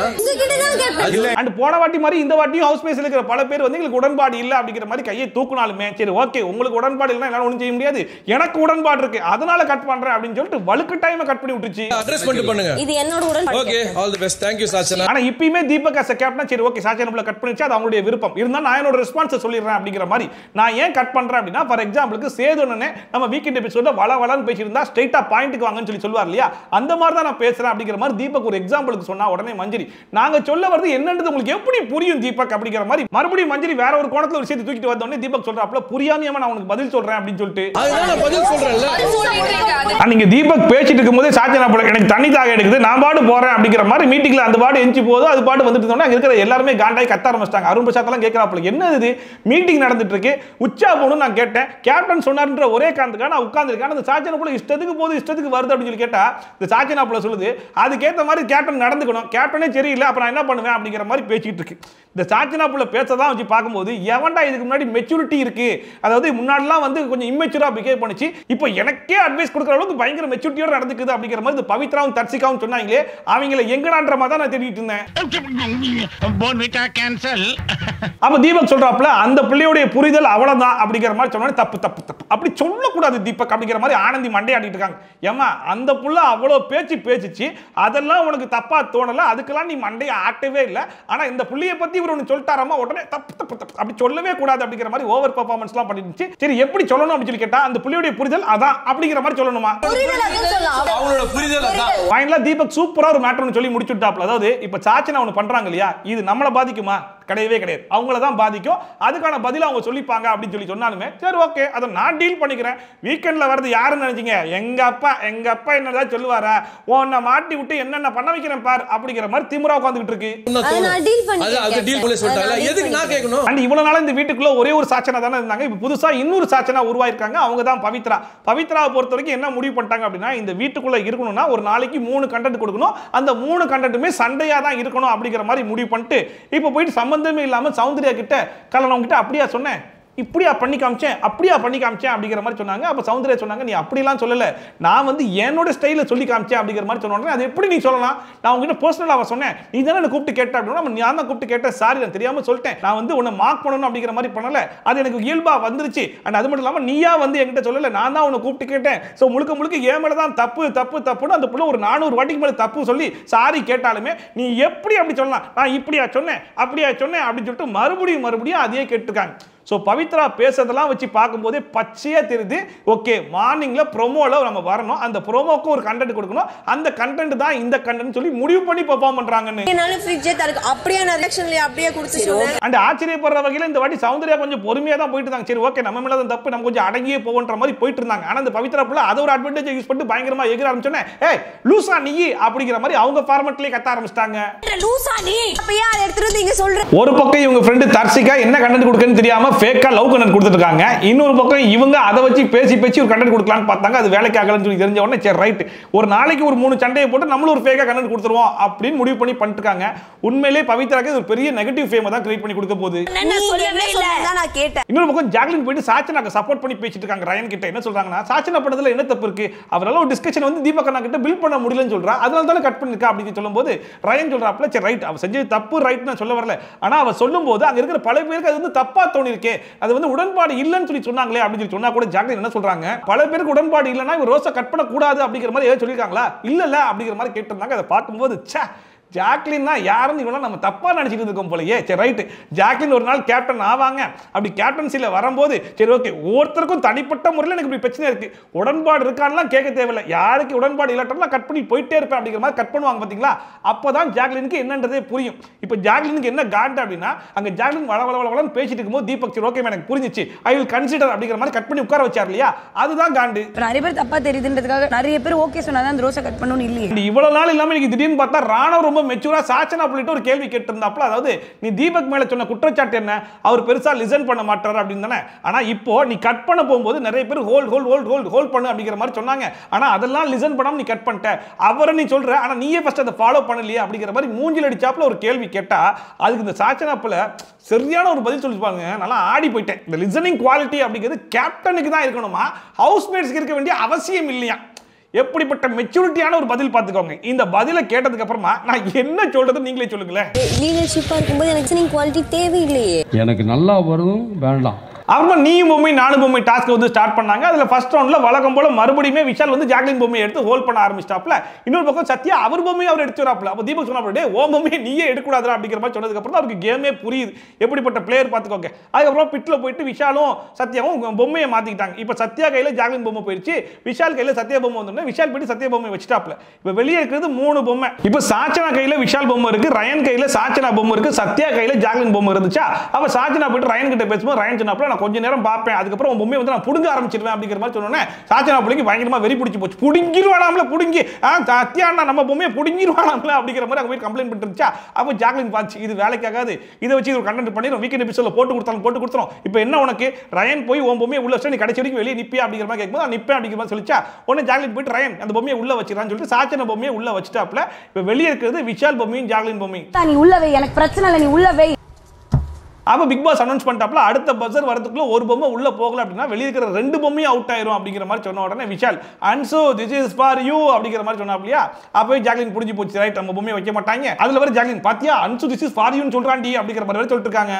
அண்ட் போன வாட்டி மாதிரி இந்த வாட்டியும் ஹவுஸ் மேட்ஸ்ல இருக்கிற பல பேர் வந்து எங்களுக்கு உடன்பாடு இல்ல அப்படிங்கிற மாதிரி கையை தூக்குனாலுமே சரி ஓகே உங்களுக்கு உடன்பாடு இல்லைன்னா என்னால ஒண்ணும் செய்ய முடியாது, எனக்கு உடன்பாடு இருக்கு அதனால கட் பண்றேன் அப்படின்னு சொல்லிட்டு வழுக்கு டைம் கட் பண்ணி விட்டுச்சு. அட்ரஸ் பண்ணுங்க. இது என்னோட உடன்பாடு. Okay all the best thank you Sachana. ஆனா இப்பயுமே தீபக் as a captain சரி ஓகே சாச்சனாப்புல கட் பண்ணிச்சு அது அவங்களுடைய விருப்பம், இருந்தா நான் என்னோட ரெஸ்பான்ஸ் சொல்லிடுறேன் அப்படிங்கிற மாதிரி. நான் ஏன் கட் பண்றேன் அப்படின்னா ஃபார் எக்ஸாம்பிளுக்கு சேதுனனே நம்ம வீக்கெண்ட் எபிசோட்ல முதல்ல வளன்னு பேசியிருந்தா ஸ்ட்ரைட்டா பாயிண்ட்டுக்கு வாங்கன்னு சொல்லுவார் இல்லையா, அந்த மாதிரி தான் நான் பேசுறேன் அப்படிங்கிற மாதிரி தீபக் ஒரு எக்ஸாம்பிளுக்கு சொன்னா உடனே மஞ்சரி நாங்க சொல்ல வரது என்னன்றது உங்களுக்கு எப்படி புரியும் தீபக் அப்படிங்கிற மாதிரி மறுபடியும் மஞ்சரி வேற ஒரு கோணத்துல ஒரு விஷயத்தை தூக்கிட்டு வந்த உடனே தீபக் சொல்றாப்ல புரியாமையாம நான் உனக்கு பதில் சொல்றேன் அப்படின்னு சொல்லிட்டு நீங்க தீபக் பேசிட்டு இருக்கும்போது சாச்சனா போல எனக்கு தண்ணி தாக எடுக்குது நான் பாடு போறேன் அப்படிங்கிற மாதிரி மீட்டிங்ல அந்த பாடு எஞ்சி போதும் அது பாடு வந்துட்டு இருந்தோம்னா இருக்கிற எல்லாருமே காண்டாய் கத்த ஆரம்பிச்சிட்டாங்க. அருண் பிரசாத் எல்லாம் கேட்கறாப்ல என்ன இது மீட்டிங் நடந்துட்டு இருக்கு உச்சா போகணும் நான் கேட்டேன் கேப்டன் சொன்னார்ன்ற ஒரே காரணத்துக்காக நான் உட்கார்ந்துருக்கேன். அந்த சாச்சனா போல இஷ்டத்துக்கு போது இஷ்டத்துக்கு வருது அப்படின்னு சொல்லி கேட்டா இந்த சாச்சனா போல சொல்லுது அதுக்கேற்ற மாதிரி கேப்டன் நடந்துக்கணும் கேப்டனே சரியில்லை அப்புறம் என்ன பண்ணுவேன் அப்படிங்கிற மாதிரி பேசிட்டு இருக்கு. இந்த சாச்சனா போல பேசதான் வச்சு பார்க்கும்போது எவன்டா இதுக்கு முன்னாடி மெச்சூரிட்டி இருக்கு, அதாவது முன்னாடிலாம் வந்து கொஞ்சம் இம்மெச்சூரா பிஹேவ் பண்ணிச்சு இப்போ எனக்கே அட்வைஸ் கொடுக்குற அளவுக்கு பயங்கர மெச்சூரிட்டியோட நடந்துக்குது அப்படிங்கிற மாதிரி பவித்ராவும் தர்சிகாவும் சொன்னாங்களே அவங்கள எங்கடான்ற மாதிரி தான் நான் தேடிட்டு இருந்தேன். அப்ப தீபக் சொல்றாப்ல அந்த பிள்ளையோட புரிதல் அவ்வளவுதான் அப்படிங்கிற மாதிரி சொன்னா தப்பு தப்பு தப்பு அப்படி சொல்லக்கூடாது தீபக் அப்படிங்கிற மாதிரி ஆனந்தி மண்டையாடிட்டு இருக்காங்க. ஏமா அந்த புள்ள அவ்வளவு பேசிச்சு அதெல்லாம் உனக்கு தப்பா தோணல அதுக்கெல்லாம் நீ மண்டையை ஆட்டவே இல்லை. ஆனா இந்த புள்ளைய பத்தி இவர் ஒன்னு சொல்லிட்டாராமா உடனே தப்பு தப்பு தப்பு அப்படி சொல்லவே கூடாது அப்படிங்கிற மாதிரி ஓவர் பெர்ஃபார்மன்ஸ் எல்லாம் பண்ணிருந்துச்சு. சரி எப்படி சொல்லணும் அப்படின்னு சொல்லி கேட்டா அந்த புள்ளையோட புரிதல் அதான் அப்படிங்கிற மாதிரி சொல்லணுமா அவங்களோட புரிதல் அதான். ஃபைனலா தீபக் சூப்பரா ஒரு மேட்டர்னு சொல்லி முடிச்சுட்டாப்ல. அதாவது இப்ப சாச்சனா ஒன்னு பண்றாங்க இல்லையா இது நம்மள பாதிக்குமா கிடையவே கிடையாது அவங்கள தான் பாதிக்கும் அதுக்கான பதில் அவங்க சொல்லிப்பாங்க அப்படின்னு சொல்லி சொன்னாலுமே சரி ஓகே அதை நான் டீல் பண்ணிக்கிறேன். வீக்கெண்ட்ல வரது யாருன்னு நினைச்சீங்க எங்க அப்பா என்னதான் சொல்லுவாரா உன்னை மாட்டி விட்டு என்னென்ன பண்ண வைக்கிறேன் பார் அப்படிங்கிற மாதிரி திமிரா உட்கார்ந்துட்டு இருக்கு. இவ்வளவு நாள் இந்த வீட்டுக்குள்ள ஒரே ஒரு சாச்சனா தானே இருந்தாங்க இப்ப புதுசா இன்னொரு சாச்சனா உருவாயிருக்காங்க அவங்க தான் பவித்ரா. பவித்ராவை பொறுத்த வரைக்கும் என்ன முடிவு பண்ணிட்டாங்க அப்படின்னா இந்த வீட்டுக்குள்ள இருக்கணும்னா ஒரு நாளைக்கு 3 கண்டென்ட் கொடுக்கணும் அந்த 3 கண்டென்ட்டுமே சண்டையா தான் இருக்கணும் அப்படிங்கிற மாதிரி முடிவு பண்ணிட்டு இப்ப போயிட்டு சம்பந்தமே இல்லாம சௌந்தர்யா கிட்ட கல்யாணம் கிட்ட அப்படியா சொன்னேன் இப்படியா பண்ணி காமிச்சேன் அப்படிங்கிற மாதிரி சொன்னாங்க. அப்ப சௌந்தர்யா சொன்னாங்க நீ அப்படிலாம் சொல்லல நான் வந்து என்னோட ஸ்டைல சொல்லி காமிச்சேன் அப்படிங்கிற மாதிரி சொன்னோன்னே அது எப்படி நீ சொல்லலாம் நான் உங்ககிட்ட பர்சனலாக சொன்னேன் நீ தானே என்ன கூப்பிட்டு கேட்ட அப்படின்னா நான் தான் கூப்பிட்டு கேட்டேன் சாரி நான் தெரியாம சொல்லிட்டேன் நான் வந்து உன்னை மார்க் பண்ணணும் அப்படிங்கிற மாதிரி பண்ணல அது எனக்கு இயல்பா வந்துருச்சு அண்ட் அது மட்டும் இல்லாம நீயா வந்து என்கிட்ட சொல்லல நான் தான் உன்னை கூப்பிட்டு கேட்டேன் ஸோ முழுக்க ஏன் மேல தான் தப்புன்னு அந்த புள்ள ஒரு 400 வாட்டிக்கு மேல தப்பு சொல்லி சாரி கேட்டாலுமே நீ எப்படி அப்படி சொல்லலாம் நான் இப்படியா சொன்னேன் அப்படின்னு சொல்லிட்டு மறுபடியும் அதையே கேட்டுருக்காங்க. ஸோ பவித்ரா பேசுறதெல்லாம் வச்சு பார்க்கும்போதே பச்சையா தெரியுது ஓகே மார்னிங்ல ப்ரோமோல நம்ம வரணும் அந்த ப்ரோமோக்கு ஒரு கண்டென்ட் கொடுக்கணும் அந்த கண்டென்ட் தான் இந்த கண்டென்ட் சொல்லி முடிவு பண்ணி பெர்ஃபார்ம் பண்றாங்கன்னு அப்படியே ரியாக்ஷன்ல அப்படியே கொடுத்து அண்ட் ஆச்சரியப்படுற வகையில் இந்த வாட்டி சௌந்தர்யா கொஞ்சம் பொறுமையா தான் போயிட்டு இருந்தாங்க. சரி ஓகே நம்ம மேல தான் தப்பு நம்ம கொஞ்சம் அடங்கியே போகன்ற மாதிரி போயிட்டு இருந்தாங்க. ஆனா இந்த பவித்ரா புள்ள அதை ஒரு அட்வான்டேஜ் யூஸ் பண்ணி பயங்கரமா எகிர ஆரம்பிச்சோன்னே ஏய் லூசா நீ அப்படிங்கிற மாதிரி அவங்க ஃபார்மட்லயே கத்த ஆரம்பிச்சிட்டாங்க. ஒரு பக்கம் இவங்க ஃப்ரெண்டு தர்சிகா என்ன கண்டென்ட் கொடுக்கன்னு தெரியாம ஃபேக்கா லவ் கண்டென்ட் கொடுத்துருக்காங்க. இன்னொரு பக்கம் இவங்க அதை வச்சு பேசி ஒரு கண்டென்ட் கொடுக்கலாம்னு பார்த்தாங்க அது வேலைக்கு ஆகலன்னு சொல்லி தெரிஞ்ச உடனே சரி ரைட் ஒரு நாளைக்கு ஒரு 3 சண்டையை போட்டு நம்மளும் ஒரு ஃபேக்கா கண்டென்ட் கொடுத்துருவோம் அப்படின்னு முடிவு பண்ணி பண்ணிருக்காங்க. உண்மையிலேயே பவித்ராக்கு ஒரு பெரிய நெகட்டிவ் ஃபேமை தான் கிரியேட் பண்ணி கொடுக்க போகுது. இன்னொரு பக்கம் ஜாக்லின் போயிட்டு சாச்சனாக்கு சப்போர்ட் பண்ணி பேசிட்டு இருக்காங்க. ரயன் கிட்ட என்ன சொல்றாங்கன்னா சாச்சனா படத்துல என்ன தப்பு இருக்கு அவரால ஒரு டிஸ்கஷன் வந்து தீபக் அண்ணா கிட்ட பில்ட் பண்ண முடியலன்னு சொல்றா அதனால தானே கட் பண்ணிருக்கா அப்படின்னு சொல்லும்போது ரயன் சொல்றாப்ல சரி ரைட் அவ செஞ்சது தப்பு ரைட் நான் சொல்ல வரல ஆனா அவ சொல்லும்போது அங்க இருக்கிற பல பேருக்கு அது வந்து தப்பா தோணி இருக்கு அது வந்து உடன்பாடு இல்லன்னு சொல்லி சொன்னாங்களே அப்படின்னு சொல்லி சொன்னா கூட ஜாக்லின் என்ன சொல்றாங்க பல பேருக்கு உடன்பாடு இல்லனா இவ ரோஸை கட் பண்ண கூடாது அப்படிங்கிற மாதிரி ஏதோ சொல்லிருக்காங்களா இல்ல அப்படிங்கிற மாதிரி கேட்டிருந்தாங்க. அதை பார்க்கும்போது ச்சே ஜாக்லின்னா யாருன்னு இவனா நம்ம தப்பா நினைச்சிட்டு இருக்கோம் போலயே. சரி ரைட் ஜாக்லின் ஒரு நாள் கேப்டன் ஆவாங்க அப்படி கேப்டன்சில வரும்போது சரி ஓகே ஒவ்வொருத்தருக்கும் தனிப்பட்ட முறையில் எனக்கு இப்படி பிரச்சனை இருக்கு உடன்பாடு இருக்கான்லாம் கேட்க தேவையில்லை யாருக்கு உடன்பாடு இல்லாட்டா கட் பண்ணி போயிட்டே இருப்பேன் அப்படிங்கிற மாதிரி கட் பண்ணுவாங்க பாத்தீங்களா அப்பதான் ஜாக்லினுக்கு என்னன்றதே புரியும். இப்போ ஜாக்லினுக்கு என்ன காண்ட் அப்படின்னா அங்க ஜாக்லின் வளவளன்னு பேசிட்டு இருக்கும்போது தீபக் சரி ஓகே எனக்கு புரிஞ்சிச்சு ஐ வில் கன்சிடர் அப்படிங்கிற மாதிரி கட் பண்ணி உட்கார வச்சார் இல்லையா அதுதான் காண்டு. நிறைய பேர் தப்பா தெரியுதுன்றதுக்காக நிறைய பேர் ஓகே சொன்னாதான் அந்த ரோஸை கட் பண்ணணும் இல்லையே. இவ்வளவு நாள் இல்லாம இன்னைக்கு திடீர்னு பார்த்தா ராணவ ரொம்ப மெச்சூரா சாச்சனா புள்ளிட்டு ஒரு கேள்வி கேட்டிருந்தாப்ல அதாவது நீ தீபக் மேல சொன்ன குற்றச்சாட்டு என்ன அவர் பெருசா லிசன் பண்ண மாட்டாரு அப்படின்னு தானே. ஆனா இப்போ நீ கட் பண்ண போகும்போது நிறைய பேர் ஹோல்ட் பண்ணு அப்படிங்கிற மாதிரி சொன்னாங்க. ஆனா அதெல்லாம் லிசன் பண்ணாம நீ கட் பண்ணிட்ட அவரை நீ சொல்ற ஆனா நீயே ஃபர்ஸ்ட் அதை ஃபாலோ பண்ணலையே அப்படிங்கிற மாதிரி மூஞ்சில அடிச்சாப்ல ஒரு கேள்வி கேட்டா அதுக்கு இந்த சாச்சனா புள்ள சரியான ஒரு பதில் சொல்லிப்பாங்க. நல்லா ஆடி போயிட்டேன். இந்த லிசனிங் குவாலிட்டி அப்படிங்கிறது கேப்டனுக்கு தான் இருக்கணுமா ஹவுஸ்மேட்ஸ்க்கு இருக்க வேண்டிய அவசியம் இல்லையா. எப்படிப்பட்ட மெச்சூரிட்டியான ஒரு பதில் பார்த்துக்கோங்க. இந்த பதிலை கேட்டதுக்கு அப்புறமா நான் என்ன சொல்றது நீங்களே சொல்லுங்களேன். லீடர்ஷிப்பா இருக்கும்போது எனக்கு லிசனிங் குவாலிட்டி தேவையில்லையே. எனக்கு நல்லா வரும் வேண்டாம் அப்புறமா நீயும் பொம்மை நானும் பொம்மை டாஸ்க் வந்து ஸ்டார்ட் பண்ணாங்க. அதுல ஃபர்ஸ்ட் ரவுண்ட்ல வழக்கம் போல மறுபடியும் விஷால் வந்து ஜாக்லின் பொம்மையை எடுத்து ஹோல்ட் பண்ண ஆரம்பிச்சிட்டாப்ல. இன்னொரு பக்கம் சத்யா அவர் பொம்மையை அவர் எடுத்து வராப்ல. அப்ப தீபக் சொன்னாப்ல, டேய் ஓ பொம்மையை நீயே எடுக்கக்கூடாதுடா அப்படிங்கிற மாதிரி சொன்னதுக்கு அப்புறம் அவருக்கு கேமே புரியுது எப்படிப்பட்ட பிளேயர் பார்த்துக்கோங்க. அதுக்கப்புறம் பிட்ல போயிட்டு விஷாலும் சத்யாவும் பொம்மையை மாத்திக்கிட்டாங்க. இப்ப சத்யா கையில ஜாக்லின் பொம்மை போயிடுச்சு, விஷால் கையில சத்யா பொம்மை வந்தோடனே விஷால் போயிட்டு சத்யா பொம்மை வச்சுட்டாப்ல. இப்ப வெளியே இருக்கிறது 3 பொம்மை. இப்ப சாச்சனா கையில விஷால் பொம்மை இருக்கு, ரயன் கையில சாச்சனா பொம்மை இருக்கு, சத்யா கையில ஜாக்லின் பொம்மை இருந்துச்சா. அப்ப சாச்சனா போயிட்டு ரயன் கிட்ட பேசும்போது ரயன் சொன்னாப்ல, நான் கொஞ்ச நேரம் பார்ப்பேன், அதுக்கப்புறம் உன் பொம்மையை வந்து நான் புடுங்க ஆரம்பிச்சிருவேன் அப்படிங்கிற மாதிரி சொன்னோன்னே சாச்சனா பிள்ளைக்கு பயங்கரமா வெறி பிடிச்சி போச்சு. புடுங்கிடுவானாம்ல, புடுங்கி சத்யா நம்ம பொம்மையை புடுங்கிடுவானாம்ல அப்படிங்கிற மாதிரி அங்க போய் கம்ப்ளைண்ட் பண்ணிருந்துச்சா. அப்ப ஜாக்லின் பார்த்து இது வேலைக்காகாது, இதை வச்சு ஒரு கண்டென்ட் பண்ணிடும், வீக்கெண்ட் எபிசோட்ல போட்டு கொடுத்துரும். இப்போ என்ன உனக்கு ரயன் போய் உன் பொம்மையை உள்ள வச்சு நீ கடைசி வரைக்கும் வெளியே நிப்பியா அப்படிங்கிற மாதிரி கேட்கும்போது நான் நிப்பேன் அப்படிங்கிற மாதிரி சொல்லிச்சா. உடனே ஜாக்லின் போயிட்டு ரயன் அந்த பொம்மையை உள்ள வச்சிடறான்னு சொல்லிட்டு சாச்சனா பொம்மையை உள்ள வச்சுட்டாப்ல. இப்போ வெளியே இருக்கிறது விஷால் பொம்மையும் ஜாக்லின் பொம்மையும். நீ உள்ளவே எனக்கு பிரச்சனை இல்லை, நீ உள்ளவே. அப்ப பிக் பாஸ் அனௌன்ஸ் பண்ணிட்டாப்ல, அடுத்த பஸர் வரதுக்குள்ள ஒரு பொம்மை உள்ள போகல அப்படின்னா வெளிய இருக்கிற 2 பொம்மையும் அவுட் ஆயிரும் அப்படிங்கிற மாதிரி சொன்ன உடனே Vishal அன்சோ this is for you அப்படிங்கிற மாதிரி சொன்னாப்லையா. அப்பவே ஜாக்லின் புடிஞ்சு போச்சு, ரைட் நம்ம பொம்மையை வைக்க மாட்டாங்க. அதுல வர ஜாக்லின் பாத்தியா அன்சோ திஸ் இஸ் ஃபார் யூ னு சொல்றான்டி அப்படிங்கிற மாதிரி சொல்லிட்டு இருக்காங்க.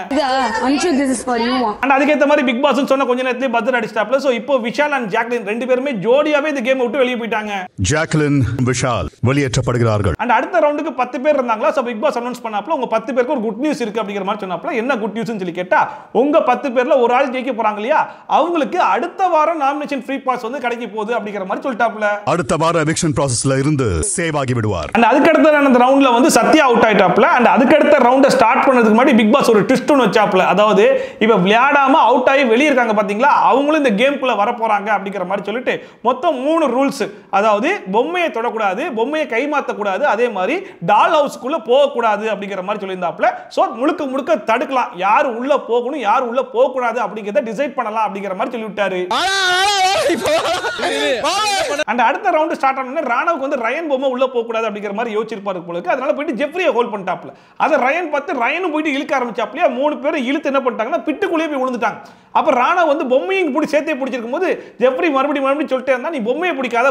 அன்சோ this is for you. And அதுக்கேத்த மாதிரி பிக் பாஸ் சொன்ன கொஞ்ச நேரத்திலே பஸர் அடிச்சிட்டாப்ல. சோ இப்போ விஷால் அண்ட் ஜாக்லின் 2 பேருமே ஜோடியாவே இந்த கேம் விட்டு வெளியே போயிட்டாங்க. ஜாக்லின் விஷால் வெளியேற்றப்படுகிறார்கள். அண்ட் அடுத்த ரவுண்டுக்கு 10 பேர் இருந்தாங்களா. சோ பிக் பாஸ் அனௌன்ஸ் பண்ணாப்ல உங்க 10 பேருக்கு ஒரு குட் நியூஸ் இருக்கு அப்படிங்கிற மாதிரி சொன்னாப்ல. என்ன குட் நியூஸ்னு சொல்லி கேட்டா, உங்க 10 பேர்ல ஒரு ஆள் ஜெயிக்க போறாங்க இல்லையா, அவங்களுக்கு அடுத்த வாரம் நாமினேஷன் ஃப்ரீ பாஸ் வந்து கிடைக்க போகுது அப்படிங்கிற மாதிரி சொல்லிட்டாப்ல. அடுத்த வாரம் எவிக்ஷன் processல இருந்து சேவ் ஆகி விடுவார். அண்ட் அதுக்கு அடுத்த அந்த ரவுண்ட்ல வந்து சத்யா அவுட் ஆயிட்டாப்ல. அண்ட் அதுக்கு அடுத்த ரவுண்ட ஸ்டார்ட் பண்ணதுக்கு முன்னாடி பிக் பாஸ் ஒரு ட்விஸ்ட் ஒன்னு வச்சாப்ல. அதாவது இப்ப விளையாடாம அவுட் ஆகி வெளிய இருக்காங்க பாத்தீங்களா, அவங்களும் இந்த கேம்க்குள்ள வர போறாங்க அப்படிங்கிற மாதிரி சொல்லிட்டு மொத்தம் 3 ரூல்ஸ். அதாவது பொம்மையை தொடக்கூடாது, பொம்மையை கைமாத்த கூடாது, அதே மாதிரி டால் ஹவுஸ்க்குள்ள போக கூடாது அப்படிங்கிற மாதிரி சொல்லியிருந்தாப்ல. சோ முழுக்க முழுக்க தடுக்கலாம், யார் உள்ள போகணும் யார் உள்ள போக கூடாது அப்படிங்கறத டிசைட் பண்ணலாம் அப்படிங்கிற மாதிரி சொல்லி விட்டாரு. அண்ட் அடுத்த ரவுண்ட் ஸ்டார்ட் ஆனோனே ராணவுக்கு வந்து ரயன் பொம்மை உள்ள போக கூடாது அப்படிங்கிற மாதிரி யோசிச்சிருப்பாரு போல இருக்கு. அதனால போயிட்டு ஜெஃப்ரியை ஹோல்ட் பண்ணிட்டாப்ல. அத ரயன் பார்த்து ரயனும் போயிட்டு இழுக்க ஆரம்பிச்சாப்லையா. 3 பேரும் இழுத்து என்ன பண்ணிட்டாங்கன்னா பிட்டுக்குள்ளேயே போய் விழுந்துட்டாங்க. அப்ப ராணா வந்து பொம்மையும் பிடிச்சி சேர்த்தே பிடிச்சிருக்கும் போது ஜெஃப்ரி மறுபடியும் சொல்லிட்டே இருந்தா, நீ பொம்மையை பிடிக்காத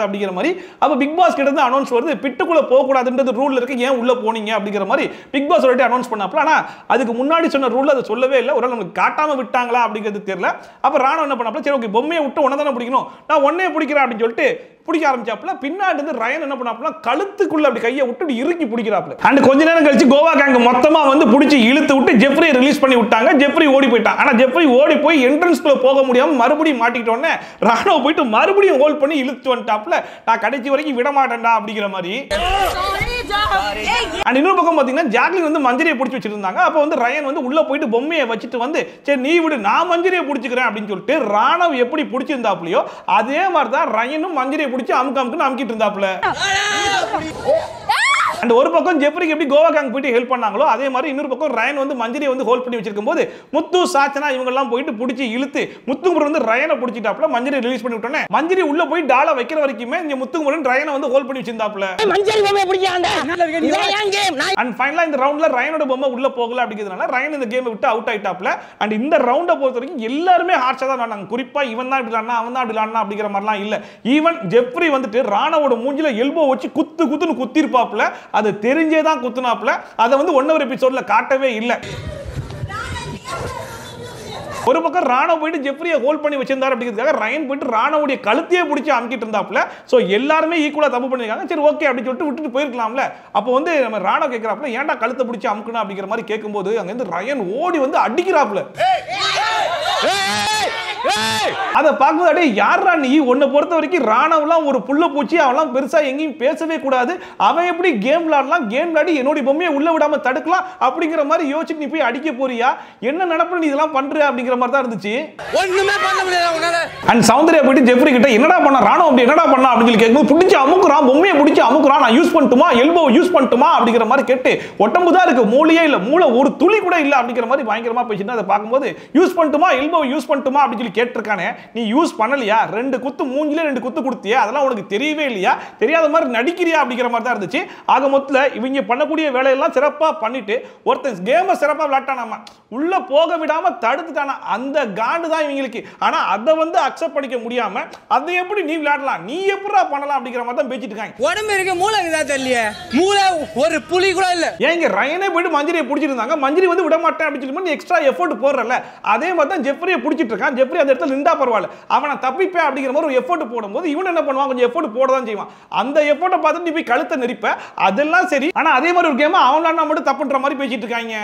அப்படிங்கிற மாதிரி. அப்ப பிக் பாஸ் கிட்ட இருந்து அனௌன்ஸ் வருது, பிட்டுக்குள்ள போக கூடாதுன்றது ரூல் இருக்கு, ஏன் உள்ள போனீங்க அப்படிங்கிற மாதிரி பிக் பாஸ் சொல்லிட்டு அனௌன்ஸ் பண்ணாப்ல. ஆனா அதுக்கு முன்னாடி சொன்ன ரூல் அதை சொல்லவே இல்லை. ஒரு நமக்கு காட்டாம விட்டாங்களா அப்படிங்கிறது தெரியல. அப்ப ராணா என்ன பண்ணாப்ல, சரி ஓகே பொம்மையை விட்டு உன்னை தானே பிடிக்கணும், நான் உன்னையே பிடிக்கிறேன் அப்படின்னு சொல்லிட்டு பிடிக்க ஆரம்பிச்சாப்ல. பின்னாடி இருந்து ரயன் என்ன பண்ணாப்ல, கழுத்துக்குள்ள அப்படி கையை விட்டு இறுக்கி பிடிக்கிறாப்ல. அண்ட் கொஞ்ச நேரம் கழிச்சு கோவா கேங் மொத்தமா வந்து பிடிச்சி இழுத்து விட்டு ஜெஃப்ரியை ரிலீஸ் பண்ணி விட்டாங்க. ஜெஃப்ரி ஓடி போயிட்டான். ஆனா ஜெஃப்ரி ஓடி போய் என்ட்ரன்ஸ்க்குள்ள போக முடியாம மறுபடியும் மாட்டிக்கிட்டோன்னே ராணா போயிட்டு மறுபடியும் ஹோல்ட் பண்ணி இழுத்து வந்துட்டாப்ல. நான் கடைசி வரைக்கும் விட மாட்டேன்டா அப்படிங்கிற மாதிரி. அண்ட் இன்னொரு பக்கம் பாத்தீங்கன்னா ஜாக்லின் வந்து மஞ்சரியை பிடிச்சி வச்சிருந்தாங்க. அப்ப வந்து ரயன் வந்து உள்ள போயிட்டு பொம்மையை வச்சுட்டு வந்து, சரி நீ விடு நான் மஞ்சரியை பிடிச்சிக்கிறேன் அப்படின்னு சொல்லிட்டு ராணவ் எப்படி பிடிச்சிருந்தாப்லையோ அதே மாதிரி தான் ரயனும் மஞ்சரியை பிடிச்சி அமுக்குன்னு அமுக்கிட்டு இருந்தாப்ல. அண்ட் ஒரு பக்கம் ஜெஃப்ரிக்கு எப்படி கோவா கேங் போயிட்டு ஹெல்ப் பண்ணாங்களோ அதே மாதிரி இன்னொரு பக்கம் ரயன் வந்து மஞ்சரியை வந்து ஹோல்ட் பண்ணி வச்சிருக்கும் போது முத்து சாச்சனா இவங்க எல்லாம் போயிட்டு பிடிச்சி இழுத்து முத்துக்குமரன் வந்து ரயனை பிடிச்சிட்டாப்ல. மஞ்சரியை ரிலீஸ் பண்ணி விட்டோன்னே மஞ்சரி உள்ள போய் டால வைக்கிற வரைக்குமே இங்க முத்துக்குமரன் ரயனை வந்து ஹோல்ட் பண்ணி வச்சிருந்தாப்ல. அண்ட் ஃபைனலா இந்த ரவுண்ட்ல ரயனோட பொம்மை உள்ள போகல அப்படிங்கிறதுனால ரயன் இந்த கேமை விட்டு அவுட் ஆயிட்டாப்ல. அண்ட் இந்த ரவுண்டை பொறுத்த வரைக்கும் எல்லாருமே ஹார்ஷா தான் ஆனாங்க. குறிப்பா இவன் தான் இப்படி ஆனா அவன் தான் அப்படி ஆனா அப்படிங்கிற மாதிரிலாம் இல்ல. ஈவன் ஜெஃப்ரி வந்துட்டு ராணாவோட மூஞ்சில எல்போ வச்சு குத்துன்னு குத்திருப்பாப்ல. அது தெரிஞ்சே தான் குத்துனாப்ல. அதை வந்து 1 hour எபிசோட்ல காட்டவே இல்ல. ஒரு பக்கம் ராணா போயிட்டு ஜெஃப்ரியை ஹோல்ட் பண்ணி வச்சிருந்தாரு அப்படிங்கிறதுக்காக ரயன் போயிட்டு ராணாவுடைய கழுத்தையே பிடிச்சி அமுக்கிட்டு இருந்தாப்ல. சோ எல்லாருமே ஈக்குவலா தப்பு பண்ணிருக்காங்க. சரி ஓகே அப்படி சொல்லிட்டு விட்டுட்டு போயிருக்கலாம்ல. அப்போ வந்து நம்ம ராணா கேட்கிறாப்ல, ஏன்டா கழுத்தை பிடிச்சி அமுக்கணும் அப்படிங்கிற மாதிரி கேட்கும்போது அங்க இருந்து ரயன் ஓடி வந்து அடிக்கிறாப்ல. அதை பார்க்கும்போது அடே யாரா நீ, உன்னை பொறுத்த வரைக்கும் ராணவெல்லாம் ஒரு புள்ள பூச்சி, அவெல்லாம் பெருசா எங்கேயும் பேசவே கூடாது, அவன் எப்படி கேம் விளையாடலாம், கேம் விளையாடி என்னுடைய பொம்மையை உள்ள விடாம தடுக்கலாம் அப்படிங்கிற மாதிரி யோசிச்சு நீ போய் அடிக்க போறியா, என்ன நடப்பு நீ இதெல்லாம் பண்ற அப்படிங்கிற மாதிரி தான் இருந்துச்சு. ஒண்ணுமே பண்ண முடியல. அண்ட் சௌந்தர்யா போயிட்டு ஜெஃப்ரி கிட்ட என்னடா பண்ண ராணவ அப்படி என்னடா பண்ணா அப்படின்னு சொல்லி கேட்கும்போது பிடிச்சி அமுக்குறான், பொம்மையை பிடிச்சி அமுக்குறான், நான் யூஸ் பண்ணட்டுமா எல்போ யூஸ் பண்ணட்டுமா அப்படிங்கிற மாதிரி கேட்டு உடம்பு தான் இருக்கு, மூளையே இல்ல, மூளை ஒரு துளி கூட இல்ல அப்படிங்கிற மாதிரி பயங்கரமா பேசிட்டு அதை பார்க்கும்போது யூஸ் பண்ணட்டுமா எல்போ யூஸ் பண்ணட்டுமா அப்படின்னு சொல்லி கேட்டிருக்கானே, நீ யூஸ் பண்ணலையா? 2 குத்து மூஞ்சிலே 2 குத்து கொடுத்தியா? அதெல்லாம் உனக்கு தெரியவே இல்லையா? தெரியாத மாதிரி நடிக்கிறியா அப்படிங்கிற மாதிரி தான் இருந்துச்சு. ஆக மொத்தத்தில் இவங்க பண்ணக்கூடிய வேலையெல்லாம் சிறப்பாக பண்ணிட்டு ஒருத்தன் கேமை சிறப்பாக விளையாட்டானாமா, உள்ள போக விடாம தடுத்துட்டானா. அந்த காண்டு தான் இவங்களுக்கு. ஆனா அதை வந்து அக்செப்ட் பண்ணிக்க முடியாம அதை எப்படி நீ விளையாடலாம், நீ எப்படா பண்ணலாம் அப்படிங்கிற மாதிரி தான் பேசிட்டு இருக்காங்க. உடம்பு இருக்க மூளை இதா தெரியல, மூளை ஒரு புலி கூட இல்ல. ஏங்க ரயனே போயிட்டு மஞ்சரியை பிடிச்சிட்டு இருந்தாங்க, மஞ்சரி வந்து விட மாட்டேன் அப்படின்னு சொல்லி எக்ஸ்ட்ரா எஃபோர்ட் போடுறல. அதே மாதிரி தான் ஜெஃப்ரியை பிடிச்சிட்டு இருக்கான். ஜெஃப்ரி அந்த இடத்துல நின்றா பரவாயில்ல, அவனை தப்பிப்பேன் அப்படிங்கிற மாதிரி ஒரு எஃபோர்ட் போடும்போது இவன் என்ன பண்ணுவான், கொஞ்சம் எஃபோர்ட் போட தான் செய்வான். அந்த எஃபோர்ட்டை பார்த்துட்டு நீ போய் கழுத்தை நெரிப்ப, அதெல்லாம் சரி. ஆனா அதே மாதிரி ஒரு கேம் அவன் மட்டும் தப்புன்ற மாதிரி பேசிட்டு இருக்காங்க.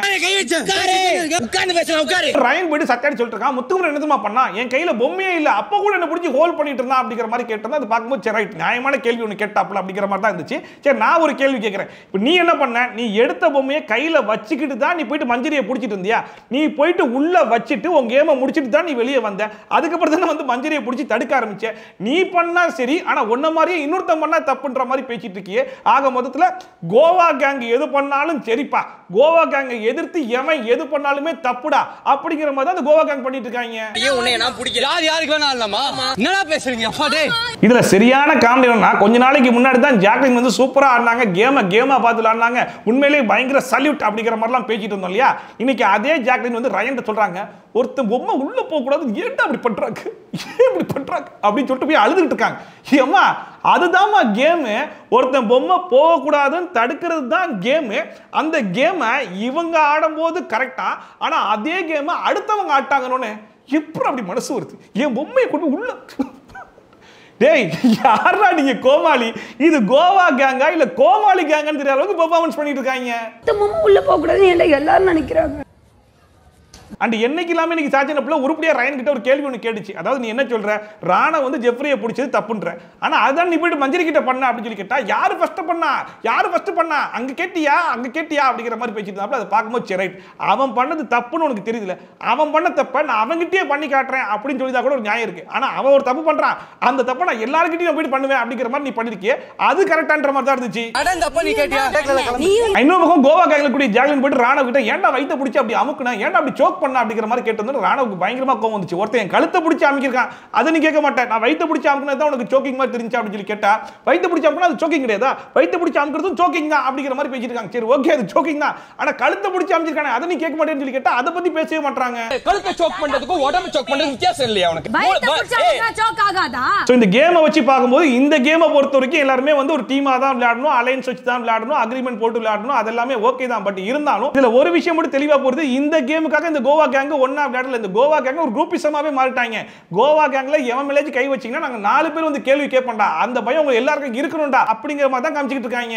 ரயன் போயிட்டு சத்தாடி சொல்லிட்டு இருக்கான், முத்துக்குமரன் என்னதுமா பண்ணா, என் கையில பொம்மையே இல்ல, அப்ப கூட என்ன பிடிச்சி ஹோல்ட் பண்ணிட்டு இருந்தான் அப்படிங்கிற மாதிரி கேட்டா. அது பார்க்கும்போது சரி ரைட், நியாயமான கேள்வி ஒன்று கேட்டாப்ல அப்படிங்கிற மாதிரி தான் இருந்துச்சு. சரி நான் ஒரு கேள்வி கேட்கிறேன், இப்போ நீ என்ன பண்ண, நீ எடுத்த பொம்மையை கையில வச்சுக்கிட்டு தான் நீ போயிட்டு மஞ்சரியை பிடிச்சிட்டு இருந்தியா? நீ போயிட்டு உள்ள வச்சுட்டு உன் கேமை முடிச்சிட்டு தான் நீ வெளியே வந்த. அதுக்கப்புறம் தான் வந்து மஞ்சரியை பிடிச்சி தடுக்க ஆரம்பிச்ச. நீ பண்ணா சரி, ஆனா ஒன்ன மாதிரியே இன்னொருத்தன் பண்ணா தப்புன்ற மாதிரி பேசிட்டு இருக்கியே. ஆக மொத்தத்தில் கோவா கேங் எது பண்ணாலும் சரிப்பா, கோவா கேங்கை எதிர்த்து எவன் எது பண்ணாலுமே தப்புடா அப்படிங்கிற மாதிரி தான் அந்த கோவா கேங் பண்ணிட்டு இருக்காங்க. இதுல சரியான காமெடி என்னன்னா, கொஞ்ச நாளைக்கு முன்னாடி தான் ஜாக்லின் வந்து சூப்பரா ஆடினாங்க, கேமா பார்த்து ஆடினாங்க, உண்மையிலேயே பயங்கர சல்யூட் அப்படிங்கிற மாதிரிலாம் பேசிட்டு இருந்தோம் இல்லையா. இன்னைக்கு அதே ஜாக்லின் வந்து ரயன் சொல்றாங்க, ஒருத்தன் பொம்மை உள்ள போக கூடாது, ஏன்டா அப்படி பண்றாங்க, ஏன் இப்படி பண்றாங்க அப்படின்னு சொல்லிட்டு போய் அழுதுகிட்டு இருக்காங்க. ஏம்மா அதுதான்மா கேமு, ஒருத்தன் பொம்மை போகக்கூடாதுன்னு தடுக்கிறது தான் கேமு. அந்த கேமை இவங்க ஆடும்போது கரெக்டா, ஆனா அதே கேமை அடுத்தவங்க ஆட்டாங்கன்னு எப்படி அப்படி மனசு வருது? என் பொம்மையை கொண்டு உள்ள டேய் யாரா நீங்க கோமாளி? இது கோவா கேங்கா இல்ல கோமாளி கேங்கான்னு தெரியாத அளவுக்கு பெர்ஃபார்மன்ஸ் பண்ணிட்டு இருக்காங்க. உள்ள போக கூடாது எல்லாரும் நினைக்கிறாங்க. அண்ட் என்னைக்கு இல்லாம இன்னைக்கு சாச்சனப்புல உருப்படியா ரயன் கிட்ட ஒரு கேள்வி ஒன்று கேட்டுச்சு. அதாவது நீ என்ன சொல்ற, ராணா வந்து ஜெஃப்ரியை பிடிச்சது தப்புன்ற, ஆனா அதான் நீ போயிட்டு மஞ்சரி கிட்ட பண்ண அப்படின்னு சொல்லி கேட்டா, யாரு ஃபர்ஸ்ட் பண்ணா அங்க கேட்டியா அப்படிங்கிற மாதிரி பேசிட்டு. அதை பார்க்கும்போது சரி ரைட், அவன் பண்ணது தப்புன்னு உனக்கு தெரியுதுல, அவன் பண்ண தப்ப நான் அவன்கிட்டயே பண்ணி காட்டுறேன் அப்படின்னு சொல்லி கூட ஒரு நியாயம் இருக்கு. ஆனா அவன் ஒரு தப்பு பண்றான், அந்த தப்பை நான் எல்லாருக்கிட்டையும் போயிட்டு பண்ணுவேன் அப்படிங்கிற மாதிரி நீ பண்ணிருக்கிய, அது கரெக்டான்ற மாதிரி தான் இருந்துச்சு. இன்னொரு பக்கம் கோவா கேங்ல கூடிய ஜாக்லின் போயிட்டு ராணா கிட்ட ஏன்டா வயித்தை பிடிச்சி அப்படி அமுக்குனா, ஏன்டா அப்படி சோக் பண்ண அப்படிங்கிற மாதிரி கேட்டது ராணாவுக்கு பயங்கரமா கோவம் வந்துச்சு. ஒருத்தன் கழுத்தை பிடிச்சி அமுக்கிருக்கான், அதை நீ கேட்க மாட்டேன், நான் வயித்தை பிடிச்சி அமுக்குனது தான் உனக்கு சோக்கிங் மாதிரி தெரிஞ்சு அப்படின்னு சொல்லி கேட்டா, வயித்தை பிடிச்சி அமுக்குனா அது சோக்கிங் கிடையாதா, வயித்தை பிடிச்சி அமுக்குறதும் சோக்கிங் தான் அப்படிங்கிற மாதிரி பேசிட்டு இருக்காங்க. சரி ஓகே அது சோக்கிங் தான், ஆனா கழுத்தை பிடிச்சி அமுக்கிருக்கானே அதை நீ கேட்க மாட்டேன்னு சொல்லி கேட்டா அதை பத்தி பேசவே மாட்டாங்க. கழுத்தை சோக் பண்றதுக்கும் உடம்பு சோக் பண்றதுக்கும் வித்தியாசம் இல்லையா உனக்கு? சோக் ஆகாதா? சோ இந்த கேமை வச்சு பார்க்கும்போது இந்த கேமை பொறுத்த வரைக்கும் எல்லாருமே வந்து ஒரு டீமா தான் விளையாடணும், அலையன்ஸ் வச்சு தான் விளையாடணும், அக்ரிமெண்ட் போட்டு விளையாடணும், அதெல்லாமே ஓகே தான். பட் இருந்தாலும் இதுல ஒரு விஷயம் மட்டும் தெளிவா போறது, இந்த கேமுக்காக இந்த கோவா கேங் ஒண்ணா விளையாடல, இந்த கோவா கேங் ஒரு குரூப்பிசமாவே மாறிட்டாங்க. கோவா கேங்ல எவன் மேலேஜ் கை வச்சீங்கன்னா நாங்க 4 பேர் வந்து கேள்வி கேட்போம்டா, அந்த பயம் உங்க எல்லாருக்கும் இருக்கணும்டா அப்படிங்கிற மாதிரி தான் காமிச்சிட்டு இருக்காங்க.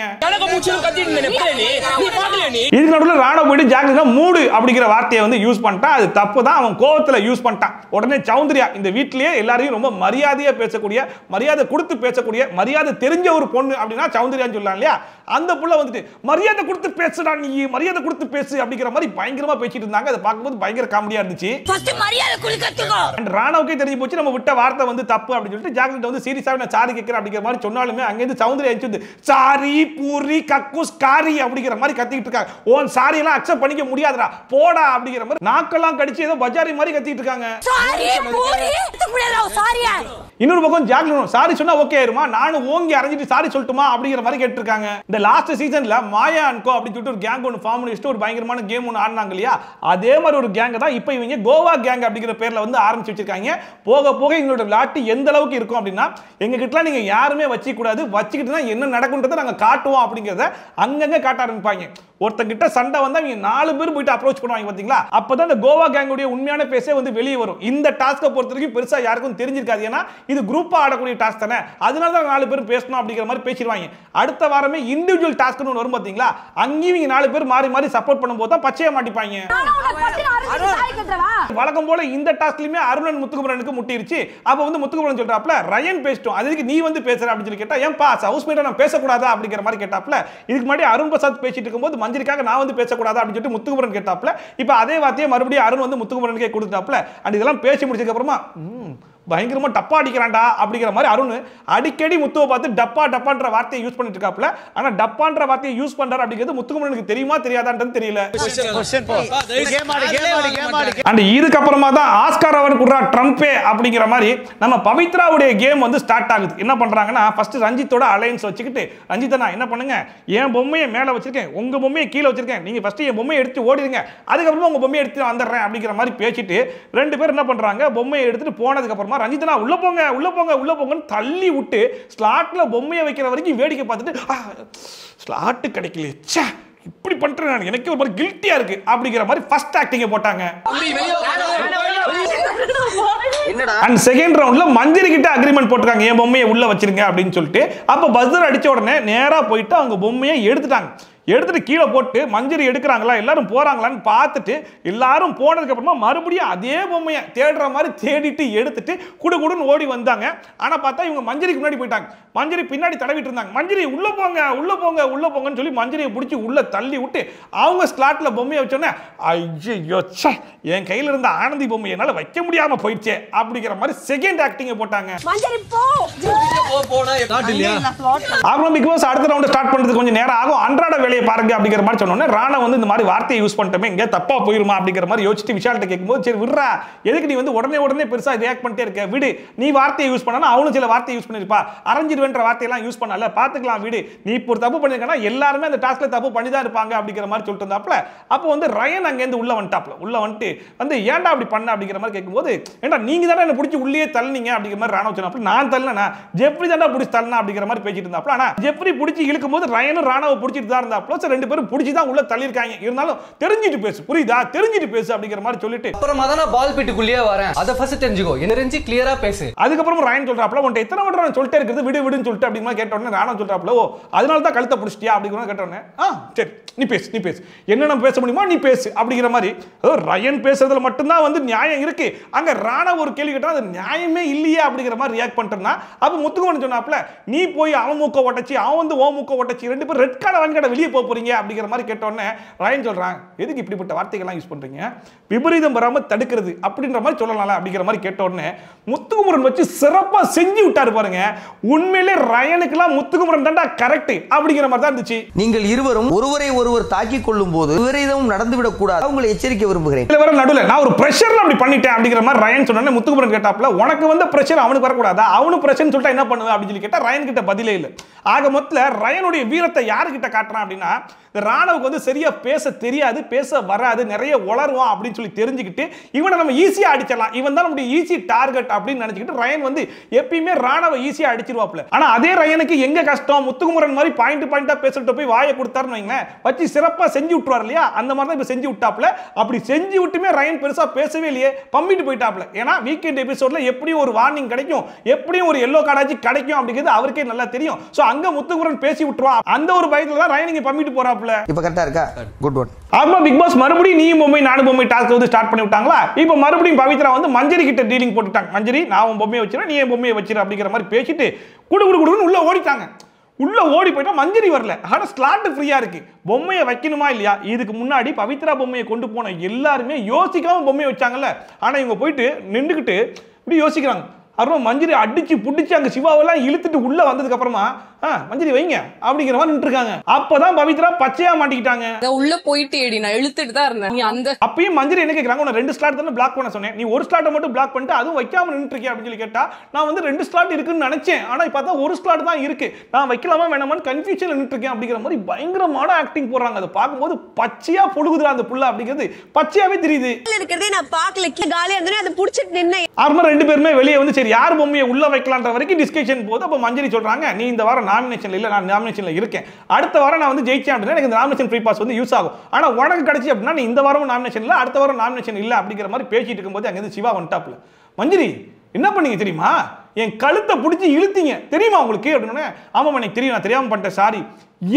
இதுக்கு நடுவுல ராணா போயிட்டு ஜாக்லின் மூடு அப்படிங்கிற வார்த்தையை வந்து யூஸ் பண்ணிட்டான். அது தப்பு தான், அவன் கோவத்துல யூஸ் பண்ணிட்டான். உடனே சௌந்தர்யா இந்த வீட்லயே எல்லாரையும் ரொம்ப மரியாதையா பேசக்கூடிய, மரியாதை கொடுத்து பேசக்கூடிய, மரியாதை தெரிஞ்ச ஒரு பொண்ணு அப்படின்னா சௌந்தர்யான்னு சொல்லலாம் இல்லையா. அந்த புள்ள வந்துட்டு மரியாதை கொடுத்து பேசுடா, நீ மரியாதை கொடுத்து பேசு அப்படிங்கிற மாதிரி பயங்கரமா பேசிட்டு இருந்தாங்க. அதை பார்க்கும்போது பயங்கர காமெடியா இருந்துச்சு. ராணாவுக்கே தெரிஞ்சு போச்சு நம்ம விட்ட வார்த்தை வந்து தப்பு அப்படின்னு சொல்லிட்டு ஜாக்லின் வந்து சீரியஸாவே நான் சாரி கேட்கிறேன் அப்படிங்கிற மாதிரி சொன்னாலுமே அங்கேருந்து சௌந்தர்யா வந்து சாரி பூரி கக்கூஸ் காரி அப்படிங்கிற மாதிரி கத்திட்டு இருக்காங்க. ஓன் சாரி எல்லாம் அக்செப்ட் பண்ணிக்க முடியாதுடா போடா அப்படிங்கிற மாதிரி நாக்கெல்லாம் கடிச்சு ஏதோ பஜாரி மாதிரி கத்திட்டு இருக்காங்க. இன்னொரு பக்கம் ஜாக்லின் சாரி சொன்னா ஓகே ஆயிருமா, நானும் ஓங்கி அரைஞ்சிட்டு சாரி சொல்லட்டுமா அப்படிங்கிற மாதிரி கேட்டிருக்காங்க. இந்த லாஸ்ட் சீசன்ல மாயா அன்கோ அப்படின்னு சொல்லிட்டு ஒரு கேங் ஒன்று ஃபார்ம் பண்ணிட்டு ஒரு பயங்கரமான கேம் ஒன்று ஆடினாங்க இல்லையா, அதே மாதிரி ஒரு கேங் தான் இப்போ இவங்க கோவா கேங் அப்படிங்கிற பேர்ல வந்து ஆரம்பிச்சு வச்சிருக்காங்க. போக போக எங்களோட விளையாட்டு எந்த அளவுக்கு இருக்கும் அப்படின்னா, எங்க கிட்ட நீங்க யாருமே வச்சுக்க கூடாது, வச்சுக்கிட்டு என்ன நடக்கும்ன்றதை நாங்க காட்டுவோம் அப்படிங்கறத அங்கங்க காட்ட ஆரம்பிப்பாங்க. ஒருத்தங்கிட்ட சண்டை வந்தா இவங்க 4 பேர் போயிட்டு அப்ரோச் பண்ணுவாங்க பாத்தீங்களா, அப்பதான் இந்த கோவா கேங்குடைய உண்மையான பேசே வந்து வெளியே வரும். இந்த டாஸ்கை பொறுத்த வரைக்கும் பெருசா யாருக்கும் தெரிஞ்சிருக்காது, ஏன்னா இது குரூப்பா ஆடக்கூடிய டாஸ்க் தானே, அதனால தான் 4 பேர் பேசணும் அப்படிங்கிற மாதிரி பேசிடுவாங்க. அடுத்த வாரமே இண்டிவிஜுவல் டாஸ்க்னு ஒன்று வரும் பாத்தீங்களா, அங்கேயும் இவங்க 4 பேர் மாறி மாறி சப்போர்ட் பண்ணும்போது தான் பச்சையா மாட்டிப்பாங்க. வழக்கம் போல இந்த டாஸ்க்லயுமே அருணன் முத்துக்குமரனுக்கு முட்டிருச்சு. அப்ப வந்து முத்துக்குமரன் சொல்றாப்ல ரயன் பேசிட்டோம், அதுக்கு நீ வந்து பேசுற அப்படின்னு சொல்லி கேட்டா, ஏன்பா ஹவுஸ்மேட்டா நான் பேசக்கூடாதா அப்படிங்கிற மாதிரி கேட்டாப்ல. இதுக்கு முன்னாடி அருண் பிரசாத் பேசிட்டு இருக்கும்போது மஞ்சரிக்காக நான் வந்து பேசக்கூடாதா அப்படின்னு சொல்லிட்டு முத்துக்குமரன் கேட்டாப்ல. இப்ப அதே வார்த்தையை மறுபடியும் அருண் வந்து முத்துக்குமரனுக்கே கொடுத்தாப்ல. அண்ட் இதெல்லாம் பேசி முடிச்சதுக்கு அப்புறமா பயங்கரமா டப்பா அடிக்கிறான்டா அப்படிங்கிற மாதிரி அருண் அடிக்கடி முத்துவை பார்த்து டப்பா டப்பான்ற வார்த்தையை யூஸ் பண்ணிட்டு இருக்காப்ல. ஆனா டப்பான்ற வார்த்தையை யூஸ் பண்றாரு அப்படிங்கிறது முத்துக்குமரனுக்கு தெரியுமா தெரியாதான்றது தெரியல. அண்ட் இதுக்கப்புறமா தான் ஆஸ்கார் அவர் குடுறா ட்ரம்பே அப்படிங்கிற மாதிரி நம்ம பவித்ராவுடைய கேம் வந்து ஸ்டார்ட் ஆகுது. என்ன பண்றாங்கன்னா ஃபர்ஸ்ட் ரஞ்சித்தோட அலையன்ஸ் வச்சுக்கிட்டு, ரஞ்சித்தனா என்ன பண்ணுங்க, என் பொம்மையை மேல வச்சிருக்கேன், உங்க பொம்மையை கீழே வச்சிருக்கேன், நீங்க ஃபர்ஸ்ட் என் பொம்மையை எடுத்து ஓடிடுங்க, அதுக்கப்புறமா உங்க பொம்மையை எடுத்து வந்துடுறேன் அப்படிங்கிற மாதிரி பேசிட்டு ரெண்டு பேர் என்ன பண்றாங்க, பொம்மையை எடுத்துட்டு போனதுக்கு அப்புறமா ரஞ்சிதனா உள்ள போங்க உள்ள போங்க உள்ள போங்கன்னு தள்ளி விட்டு ஸ்லாட்ல பொம்மையை வைக்கிற வரைக்கும் வேடிக்கை பார்த்துட்டு ஸ்லாட் கிடைக்கல, ச்சே இப்படி பண்றேன் நான், எனக்கு ஒரு மாதிரி கில்ட்டியா இருக்கு அப்படிங்கிற மாதிரி ஃபர்ஸ்ட் ஆக்டிங்க போட்டாங்க. அண்ட் செகண்ட் ரவுண்ட்ல மஞ்சரி கிட்ட அக்ரிமெண்ட் போட்டுருக்காங்க, என் பொம்மையை உள்ள வச்சிருங்க அப்படின்னு சொல்லிட்டு. அப்ப பஸ்ஸர் அடிச்ச உடனே நேரா போயிட்டு அவங்க பொம்மையை எடுத்துட்டாங்க. எடுத்துட்டு கீழே போட்டு மஞ்சரி எடுக்கிறாங்களா எல்லாரும் போறாங்களான்னு பார்த்துட்டு எல்லாரும் போனதுக்கு அப்புறமா மறுபடியும் அதே பொம்மையை தேடுற மாதிரி தேடிட்டு எடுத்துட்டு குடுகுடுன்னு ஓடி வந்தாங்க. ஆனா பார்த்தா இவங்க மஞ்சரிக்கு முன்னாடி போயிட்டாங்க. மஞ்சரி பின்னாடி தடவிட்டு இருந்தாங்க. மஞ்சரி உள்ள போங்க உள்ள போங்க உள்ள போங்கன்னு சொல்லி மஞ்சரியை பிடிச்சி உள்ள தள்ளி விட்டு அவங்க ஸ்லாட்ல பொம்மையை வச்சோன்னே ஐயோ என் கையில இருந்த ஆனந்தி பொம்மை என்னால வைக்க முடியாம போயிடுச்சே அப்படிங்கிற மாதிரி செகண்ட் ஆக்டிங்க போட்டாங்க. அப்புறம் பிக் பாஸ் அடுத்த ரவுண்ட் ஸ்டார்ட் பண்றதுக்கு கொஞ்சம் நேரம் ஆகும். அன்றாட வேலையை பாருங்க அப்படிங்கிற மாதிரி சொன்னோன்னே ராணா வந்து இந்த மாதிரி வார்த்தையை யூஸ் பண்ணிட்டோமே இங்கே தப்பா போயிருமா அப்படிங்கிற மாதிரி யோசிச்சுட்டு விஷால்கிட்ட கேட்கும்போது சரி விடுறா, எதுக்கு நீ வந்து உடனே பெருசா ரியாக்ட் பண்ணிட்டே இருக்க, விடு, நீ வார்த்தையை யூஸ் பண்ணா அவனும் சில வார்த்தையை யூஸ் பண்ணிருப்பா, அரஞ்சிடுவேன்ற வார்த்தையெல்லாம் யூஸ் பண்ணல, பாத்துக்கலாம் விடு, நீ இப்போ ஒரு தப்பு பண்ணிருக்கனா எல்லாருமே அந்த டாஸ்க்ல தப்பு பண்ணி தான் இருப்பாங்க அப்படிங்கிற மாதிரி சொல்லிட்டு இருந்தாப்ல. அப்போ வந்து ரயன் அங்கேருந்து உள்ள வந்துட்டாப்ல. உள்ள வந்துட்டு வந்து ஏன்டா அப்படி பண்ண அப்படிங்கிற மாதிரி கேட்கும்போது ஏன்டா நீங்க தானே என்ன பிடிச்சி உள்ளே தள்ளினீங்க அப்படிங்கிற மாதிரி ராணா சொன்னாப்ல. நான் தள்ளனா ஜெப்ரி தான்டா பிடிச்சி தள்ளனா அப்படிங்கிற மாதிரி பேசிட்டு இருந்தாப்ல. ஆனா ஜெப்ரி பிடிச்சி இழுக்கும் போது ரயனும் ராணாவை பிடிச்சிட்டு தான் இருந்தாப்ல. ரெண்டு பேரும் பிடிச்சி தான் உள்ள தள்ளிருக்காங்க. இருந்தாலும் தெரிஞ்சிட்டு பேசு, புரியுதா, தெரிஞ்சிட்டு பேசு அப்படிங்கிற மாதிரி சொல்லிட்டு அப்புறமா தான் நான் பால் பிட்டுக்குள்ளேயே வரேன், அத ஃபர்ஸ்ட் தெரிஞ்சுக்கோ, என்ன தெரிஞ்சு கிளியரா பேசு. அதுக்கப்புறம் ரயன் சொல்றாப்ல உன்ட்ட எத்தனை வாட்டி நான் சொல்லிட்டே இருக்குது விடு விடுன்னு சொல்லிட்டு அப்படிமா கேட்ட உடனே ராணா சொல்றாப்ல ஓ அதனால தான் கழுத்தை பிடிச்சிட்டியா அப்படிங்கிற கேட்ட உடனே சரி நீ பேசு என்ன நம்ம பேச முடியுமா நீ பேசு அப்படிங்கிற மாதிரி. அதாவது ரயன் பேசுறதுல மட்டும்தான் வந்து நியாயம் இருக்கு. அங்க ராணா ஒரு கேள்வி கேட்டா அது நியாயமே இல்லையே அப்படிங்கிற மாதிரி ரியாக்ட் பண்ணிட்டா. அப்ப முத்துக்குமரன் சொன்னாப்ல நீ போய் அவன் மூக்க ஒட்டச்சி அவன் வந்து ஓ மூக்க ஒட்டச்சி ரெண்டு பேரும் ரெட் கார்டு வாங்கி வெளியே போறீங்க அப்படிங்கிற மாதிரி கேட்டோன்னே ரயன் சொல்றான் எதுக்கு இப்படிப்பட்ட வார்த்தைகள்லாம் யூஸ் பண்றீங்க, விபரீதம் வராம தடுக்கிறது அப்படின்ற மாதிரி சொல்லலாம் அப்படிங்கிற மாதிரி கேட்டோன்னே முத்துக்குமரன் வச்சு சிறப்பா செஞ்சு விட்டாரு பாருங்க. உண்மையிலே ரயனுக்குலாம் முத்துக்குமரன் தான்டா கரெக்ட் அப்படிங்கிற மாதிரி தான் இருந்துச்சு. நீங்கள் இருவரும் ஒருவரை ஒருவர் தாக்கிக் கொள்ளும் போது விபரீதம் நடந்துவிடக் கூடாது, உங்களை எச்சரிக்க விரும்புகிறேன். இதுல வர நடுவில் நான் ஒரு பிரஷர்ல அப்படி பண்ணிட்டேன் அப்படிங்கிற மாதிரி ரயன் சொன்னோன்னே முத்துக்குமரன் கேட்டாப்ல உனக்கு வந்து பிரஷர் அவனுக்கு வரக்கூடாதா, அவனு பிரஷர் சொல்லிட்டா என்ன பண்ணுவேன் அப்படின்னு சொல்லி கேட்டா ரயன் கிட்ட பதிலே இல்லை. ஆக மொத்தல ரயனுடைய வீரத்தை யாருக்கிட்ட காட்டுறான் அப்படின்னா ராணாவுக்கு வந்து சரியா பேச தெரியாது, பேச வராது, நிறைய உளருவான் அப்படின்னு சொல்லி தெரிஞ்சுக்கிட்டு இவனை நம்ம ஈஸியா அடிச்சிடலாம், இவன் தான் நம்முடைய ஈஸி டார்கெட் அப்படின்னு நினைச்சுக்கிட்டு ரயன் வந்து எப்பயுமே ராணாவை ஈஸியா அடிச்சிருவாப்ல. ஆனா அதே ரயனுக்கு எங்க கஷ்டம், முத்துக்குமரன் மாதிரி பாயிண்டா பேசிட்டு போய் வாயை கொடுத்தாருன்னு வைங்களேன் வச்சு சிறப்பா செஞ்சு விட்டுருவார் இல்லையா, அந்த மாதிரி தான் இப்ப செஞ்சு விட்டாப்ல. அப்படி செஞ்சு விட்டுமே ரயன் பெருசா பேசவே இல்லையே, பம்பிட்டு போயிட்டாப்ல. ஏன்னா வீக்கெண்ட் எபிசோட்ல எப்படியும் ஒரு வார்னிங் கிடைக்கும், எப்படியும் ஒரு எல்லோ கார்டாச்சு கிடைக்கும் அப்படிங்கிறது அவருக்கே நல்லா தெரியும். சோ அங்க முத்துக்குமரன் பேசி விட்டுருவான், அந்த ஒரு பயத்துல தான் ரயன் இங்க பம்பிட்டு போறாப்ல. இப்ப கரெக்ட்டா இருக்கா, குட் ஒன். அப்ப பிக் பாஸ் மறுபடியும் நீ பொம்மை நானும் பொம்மை டாஸ்க் வந்து ஸ்டார்ட் பண்ணி விட்டாங்களா. இப்ப மறுபடியும் பவித்ரா வந்து மஞ்சரி கிட்ட டீலிங் போட்டுட்டாங்க. மஞ்சரி நான் உன் பொம்மையை வச்சிரேன், நீ என் பொம்மையை வச்சிரு அப்படிங்கிற மாதிரி பேசிட்டு குடுகுடுன்னு உள்ள ஓடிட்டாங்க. உள்ள ஓடி போயிட்டா மஞ்சரி வரல, ஆனா ஸ்லாட் ஃப்ரீயா இருக்கு, பொம்மையை வைக்கணுமா இல்லையா. இதுக்கு முன்னாடி பவித்ரா பொம்மையை கொண்டு போன எல்லாருமே யோசிக்காம பொம்மையை வச்சாங்கல்ல. ஆனா இவங்க போயிட்டு நின்றுக்கிட்டு இப்படி யோசிக்கிறாங்க. அப்புறம் மஞ்சரி அடிச்சு புடிச்சு அங்க சிவாவெல்லாம் இழுத்துட்டு உள்ள வந்ததுக்கு அப்புறமா மஞ்சரி வைங்க அப்படிங்கிற மாதிரி நின்று இருக்காங்க. அப்பதான் பவித்ரா பச்சையா மாட்டிக்கிட்டாங்க. உள்ள போயிட்டு நான் இழுத்துட்டு தான் இருந்தேன். அந்த அப்பயும் மஞ்சரி என்ன கேக்குறாங்க, உன்னை 2 ஸ்லாட் தானே பிளாக் பண்ண சொன்னேன், நீ ஒரு ஸ்லாட்டை மட்டும் பிளாக் பண்ணிட்டு அதுவும் வைக்காம நின்று இருக்கியா அப்படின்னு சொல்லி கேட்டா நான் வந்து 2 ஸ்லாட் இருக்குன்னு நினைச்சேன், ஆனா இப்ப தான் ஒரு ஸ்லாட் தான் இருக்கு, நான் வைக்கலாமா வேணாமான்னு கன்ஃபியூஷன்ல நின்று இருக்கேன் அப்படிங்கிற மாதிரி பயங்கரமான ஆக்டிங் போடுறாங்க. அதை பார்க்கும்போது பச்சையா பொழுகுதுடா அந்த புள்ள அப்படிங்கிறது பச்சையாவே தெரியுது. இருக்கிறதே நான் பார்க்கல, காலியா இருந்தே அதை புடிச்சிட்டு நின்னேன். அப்புறம் ரெண்டு பேருமே வெளியே வந்து சரி யார் பொம்மையை உள்ள வைக்கலான்ற வரைக்கும் டிஸ்கஷன் போது. அப்ப மஞ்சரி சொல்றாங்க நீ இந்த வாரம் நாமினேஷன்ல இல்ல, நான் நாமினேஷன்ல இருக்கேன், அடுத்த வாரம் நான் வந்து ஜெயிச்சேன் அப்படின்னா எனக்கு இந்த நாமினேஷன் ஃப்ரீ பாஸ் வந்து யூஸ் ஆகும், ஆனா உனக்கு கிடைச்சி அப்படின்னா நீ இந்த வாரம் நாமினேஷன் இல்ல அடுத்த வாரம் நாமினேஷன் இல்ல அப்படிங்கிற மாதிரி பேசிட்டு இருக்கும்போது அங்க இருந்து சிவா வந்துட்டாப்ல. மஞ்சரி என்ன பண்ணீங்க தெரியுமா, என் கழுத்தை பிடிச்சி இழுத்தீங்க தெரியுமா உங்களுக்கு அப்படின்னா ஆமாம் எனக்கு தெரியும், நான் தெரியாம பண்ணிட்டேன் சாரி.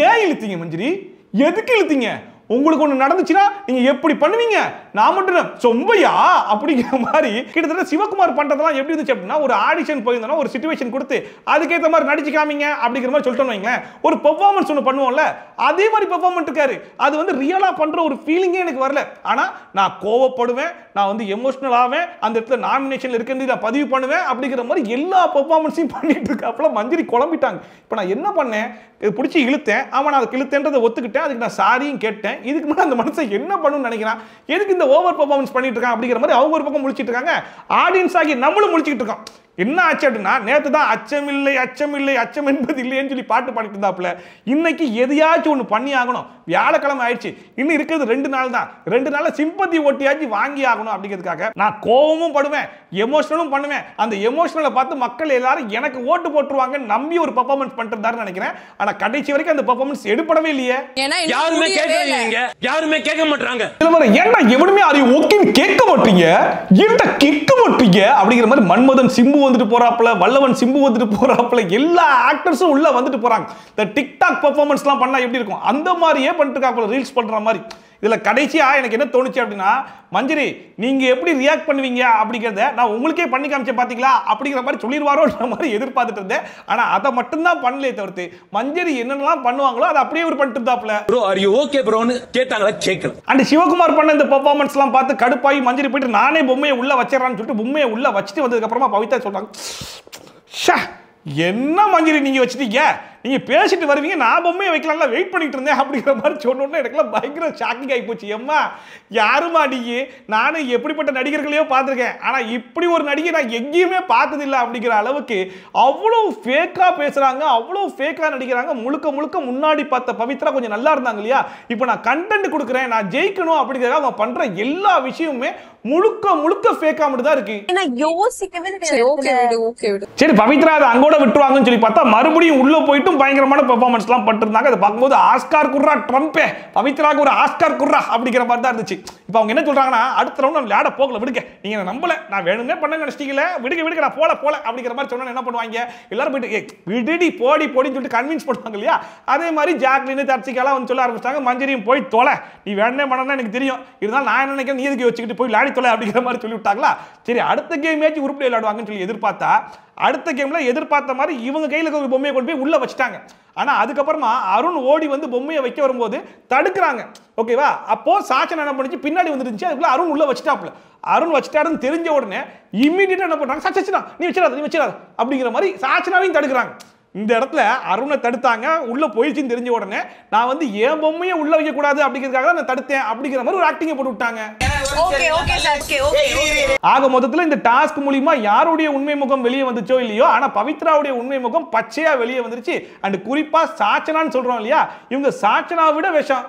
ஏன் இழுத்தீங்க மஞ்சரி, எதுக்கு இழுத்தீங்க, உங்களுக்கு ஒன்று நடந்துச்சுன்னா நீங்க எப்படி பண்ணுவீங்க? நான் மட்டும் சொம்பையா அப்படிங்கிற மாதிரி கிட்டத்தட்ட சிவகுமார் பண்றதெல்லாம் எப்படி இருந்துச்சு அப்படின்னா, ஒரு ஆடிஷன் போயிருந்தோம், ஒரு சிச்சுவேஷன் கொடுத்து அதுக்கேற்ற மாதிரி நடிச்சு காமிங்க அப்படிங்கிற மாதிரி சொல்லிட்டோம் வைங்களேன். ஒரு பெர்ஃபார்மன்ஸ் ஒன்று பண்ணுவோம்ல, அதே மாதிரி பெர்ஃபார்மன்ஸ் இருக்காரு. அது வந்து ரியலா பண்ற ஒரு ஃபீலிங்கே எனக்கு வரல. ஆனா நான் கோவப்படுவேன், நான் வந்து எமோஷனல் ஆவேன், அந்த இடத்துல நாமினேஷன்ல இருக்கிறது நான் பதிவு பண்ணுவேன் அப்படிங்கிற மாதிரி எல்லா பெர்ஃபார்மன்ஸையும் பண்ணிட்டு இருக்காப்புல மஞ்சரி குழம்பிட்டாங்க. இப்போ நான் என்ன பண்ணேன், பிடிச்சி இழுத்தேன். ஆமா நான் அதுக்கு இழுத்தேன்றதை ஒத்துக்கிட்டேன், அதுக்கு நான் சாரியும் கேட்டேன். இதுக்கு மேலே அந்த மனுஷன் என்ன பண்ணணும்னு நினைக்கிறான், எதுக்கு இந்த ஓவர் பெர்ஃபார்மன்ஸ் பண்ணிட்டு இருக்கான் அப்படிங்கிற மாதிரி அவங்க ஒரு பக்கம் முழிச்சிட்டு இருக்காங்க. ஆடியன்ஸ் ஆகி நம்மளும் முழிச்சிட்டு இருக்கோம். என்ன ஆச்சு அப்படின்னா, நேற்று தான் அச்சமில்லை அச்சமில்லை அச்சம் என்பது இல்லைன்னு சொல்லி பாட்டு பாடிட்டு இருந்தாப்புல. இன்னைக்கு எதையாச்சும் ஒன்று பண்ணி ஆகணும். வியாழக்கிழமை ஆயிடுச்சு, இன்னும் இருக்கிறது 2 நாள் தான். 2 நாள்ல சிம்பத்தி ஓட்டியாச்சு வாங்கி ஆகணும் அப்படிங்கிறதுக்காக நான் கோவமும் படுவேன், எமோஷனலும் பண்ணுவேன். அந்த எமோஷனலை பார்த்து மக்கள் எல்லாரும் எனக்கு ஓட்டு போட்டுருவாங்க நம்பி ஒரு பெர்ஃபார்மன்ஸ் பண்ணிட்டு நினைக்கிறேன். ஆனா கடைசி வரைக்கும் அந்த பெர்ஃபார்மன்ஸ் எடுப்படவே இல்லையே. யாருமே கேட்கறீங்க, யாருமே கேட்க மாட்டாங்க. ஏன்டா எவனுமே அதை ஓகேன்னு கேட்க மாட்டீங்க, என்ன கேட்க மாட்டீங்க அப்படிங்கிற மாதிரி மன்மதன் சிம்பு வந்துட்டு போறாப்ல, வல்லவன் சிம்பு வந்துட்டு போறாப்ல, எல்லா ஆக்டர்ஸும் உள்ள வந்துட்டு போறாங்க. இந்த டிக்டாக் பெர்ஃபார்மன்ஸ்லாம் பண்ணா எப்படி இருக்கும் அந்த மாதிரியே பண்ணிட்டு இருக்காங்க, ரீல்ஸ் பண்ற மாதிரி. இதுல கடைசியா எனக்கு என்ன தோணுச்சு அப்படின்னா, மஞ்சரி நீங்க எப்படி ரியாக்ட் பண்ணுவீங்க அப்படிங்கறத நான் உங்களுக்கே பண்ணி காமிச்சேன் பாத்தீங்களா அப்படிங்கிற மாதிரி சொல்லிடுவாரோன்ற மாதிரி எதிர்பார்த்துட்டு இருந்தேன். ஆனா அதை மட்டும் தான் பண்ணலே தவிர்த்து மஞ்சரி என்னென்னலாம் பண்ணுவாங்களோ அதை அப்படியே ஒரு பண்ணிட்டு இருந்தாப்ல. ப்ரோ ஆர் யூ ஓகே ப்ரோன்னு கேட்டாங்களா கேட்கல. அண்ட் சிவகுமார் பண்ண இந்த பெர்ஃபார்மன்ஸ் எல்லாம் பார்த்து கடுப்பாகி மஞ்சரி போயிட்டு நானே பொம்மையை உள்ள வச்சிடறான்னு சொல்லிட்டு பொம்மையை உள்ள வச்சுட்டு வந்ததுக்கு அப்புறமா பவித்ரா சொல்றாங்க, என்ன மஞ்சரி நீங்க வச்சிட்டீங்க, நீங்க பேசிட்டு வருவீங்க, நான் பொம்மையை வைக்கலாம்ல வெயிட் பண்ணிட்டு இருந்தேன் அப்படிங்கிற மாதிரி சொன்னோன்னே எனக்குலாம் பயங்கர ஷாக்கிங் ஆகி போச்சு. எம்மா யாருமா நீங்க, நானும் எப்படிப்பட்ட நடிகர்களையோ பார்த்துருக்கேன், ஆனா இப்படி ஒரு நடிகை நான் எங்கேயுமே பார்த்ததில்லை அப்படிங்கிற அளவுக்கு அவ்வளோ ஃபேக்கா பேசுறாங்க, அவ்வளோ ஃபேக்கா நடிக்கிறாங்க. முழுக்க முழுக்க முன்னாடி பார்த்த பவித்ரா கொஞ்சம் நல்லா இருந்தாங்க இல்லையா, இப்போ நான் கண்டென்ட் கொடுக்குறேன், நான் ஜெயிக்கணும் அப்படிங்கிறத அவங்க பண்ற எல்லா விஷயமுமே முழுக்க முழுக்க ஃபேக்கா மட்டும் தான் இருக்கு. சரி பவித்ரா அதை அங்கோட விட்டுருவாங்கன்னு சொல்லி பார்த்தா மறுபடியும் உள்ள போயிட்டு பயங்கரமான பெர்ஃபார்மன்ஸ்லாம் பண்ணிருந்தாங்க. அதை பார்க்கும்போது ஆஸ்கார் குர்ரா ட்ரம்பே, பவித்ராக்கு ஒரு ஆஸ்கார் குர்ரா அப்படிங்கிற மாதிரி தான் இருந்துச்சு. இப்போ அவங்க என்ன சொல்றாங்கன்னா, அடுத்த ரவுண்ட் நான் விளையாட போகல, விடுங்க, நீங்க நம்பல, நான் வேணுமே பண்ண நினைச்சிட்டீங்களே, விடுங்க விடுங்க, நான் போல அப்படிங்கிற மாதிரி சொன்னா என்ன பண்ணுவாங்க, எல்லாரும் போயிட்டு விடுடி போடி போடின்னு சொல்லிட்டு கன்வின்ஸ் பண்ணுவாங்க இல்லையா. அதே மாதிரி ஜாக்லின் தர்சிகாலாம் வந்து சொல்ல ஆரம்பிச்சிட்டாங்க, மஞ்சரியும் போய் தொலை, நீ வேணே பண்ணா எனக்கு தெரியும், இருந்தாலும் நான் என்ன நினைக்கிறேன், நீ எதுக்கு வச்சுக்கிட்டு போய் விளையாடி தொலை அப்படிங்கிற மாதிரி சொல்லி விட்டாங்களா. சரி அடுத்த கேம் மேட்ச் உருப்படி விளையாடுவாங்கன்னு சொல்லி எதிர்பார்த்தா, அடுத்த கேம்ல எதிர்பார்த்த மாதிரி இவங்க கையில ஒரு பொம்மையை கொண்டு போய் உள்ள வச்சுட்டாங்க. ஆனா அதுக்கப்புறமா அருண் ஓடி வந்து பொம்மையை வைக்க வரும்போது தடுக்கிறாங்க. ஓகேவா, அப்போ சாச்சனா என்ன பண்ணிச்சு, பின்னாடி வந்துருந்துச்சு, அதுக்குள்ள அருண் உள்ள வச்சுட்டாப்ல. அருண் வச்சுட்டாருன்னு தெரிஞ்ச உடனே இம்மீடியட்டா என்ன பண்றாங்க, சாச்சனா நீ வச்சிடாத அப்படிங்கிற மாதிரி சாச்சனாவையும் தடுக்கிறாங்க. இந்த இடத்துல அருணை தடுத்தாங்க, உள்ள போயிடுச்சுன்னு தெரிஞ்ச உடனே நான் வந்து ஏன் பொம்மையை உள்ள வைக்க கூடாது அப்படிங்கிறதுக்காக நான் தடுத்தேன் அப்படிங்கிற மாதிரி ஒரு ஆக்டிங்கை போட்டு விட்டாங்க. ஆக மொத்தத்தில் இந்த டாஸ்க் மூலியமா யாருடைய உண்மை முகம் வெளியே வந்துச்சோ இல்லையோ, ஆனா பவித்ராவுடைய உண்மை முகம் பச்சையா வெளியே வந்துருச்சு. அண்ட் குறிப்பா சாச்சனான்னு சொல்றோம் இல்லையா, இவங்க சாச்சனாவை விட விஷம்.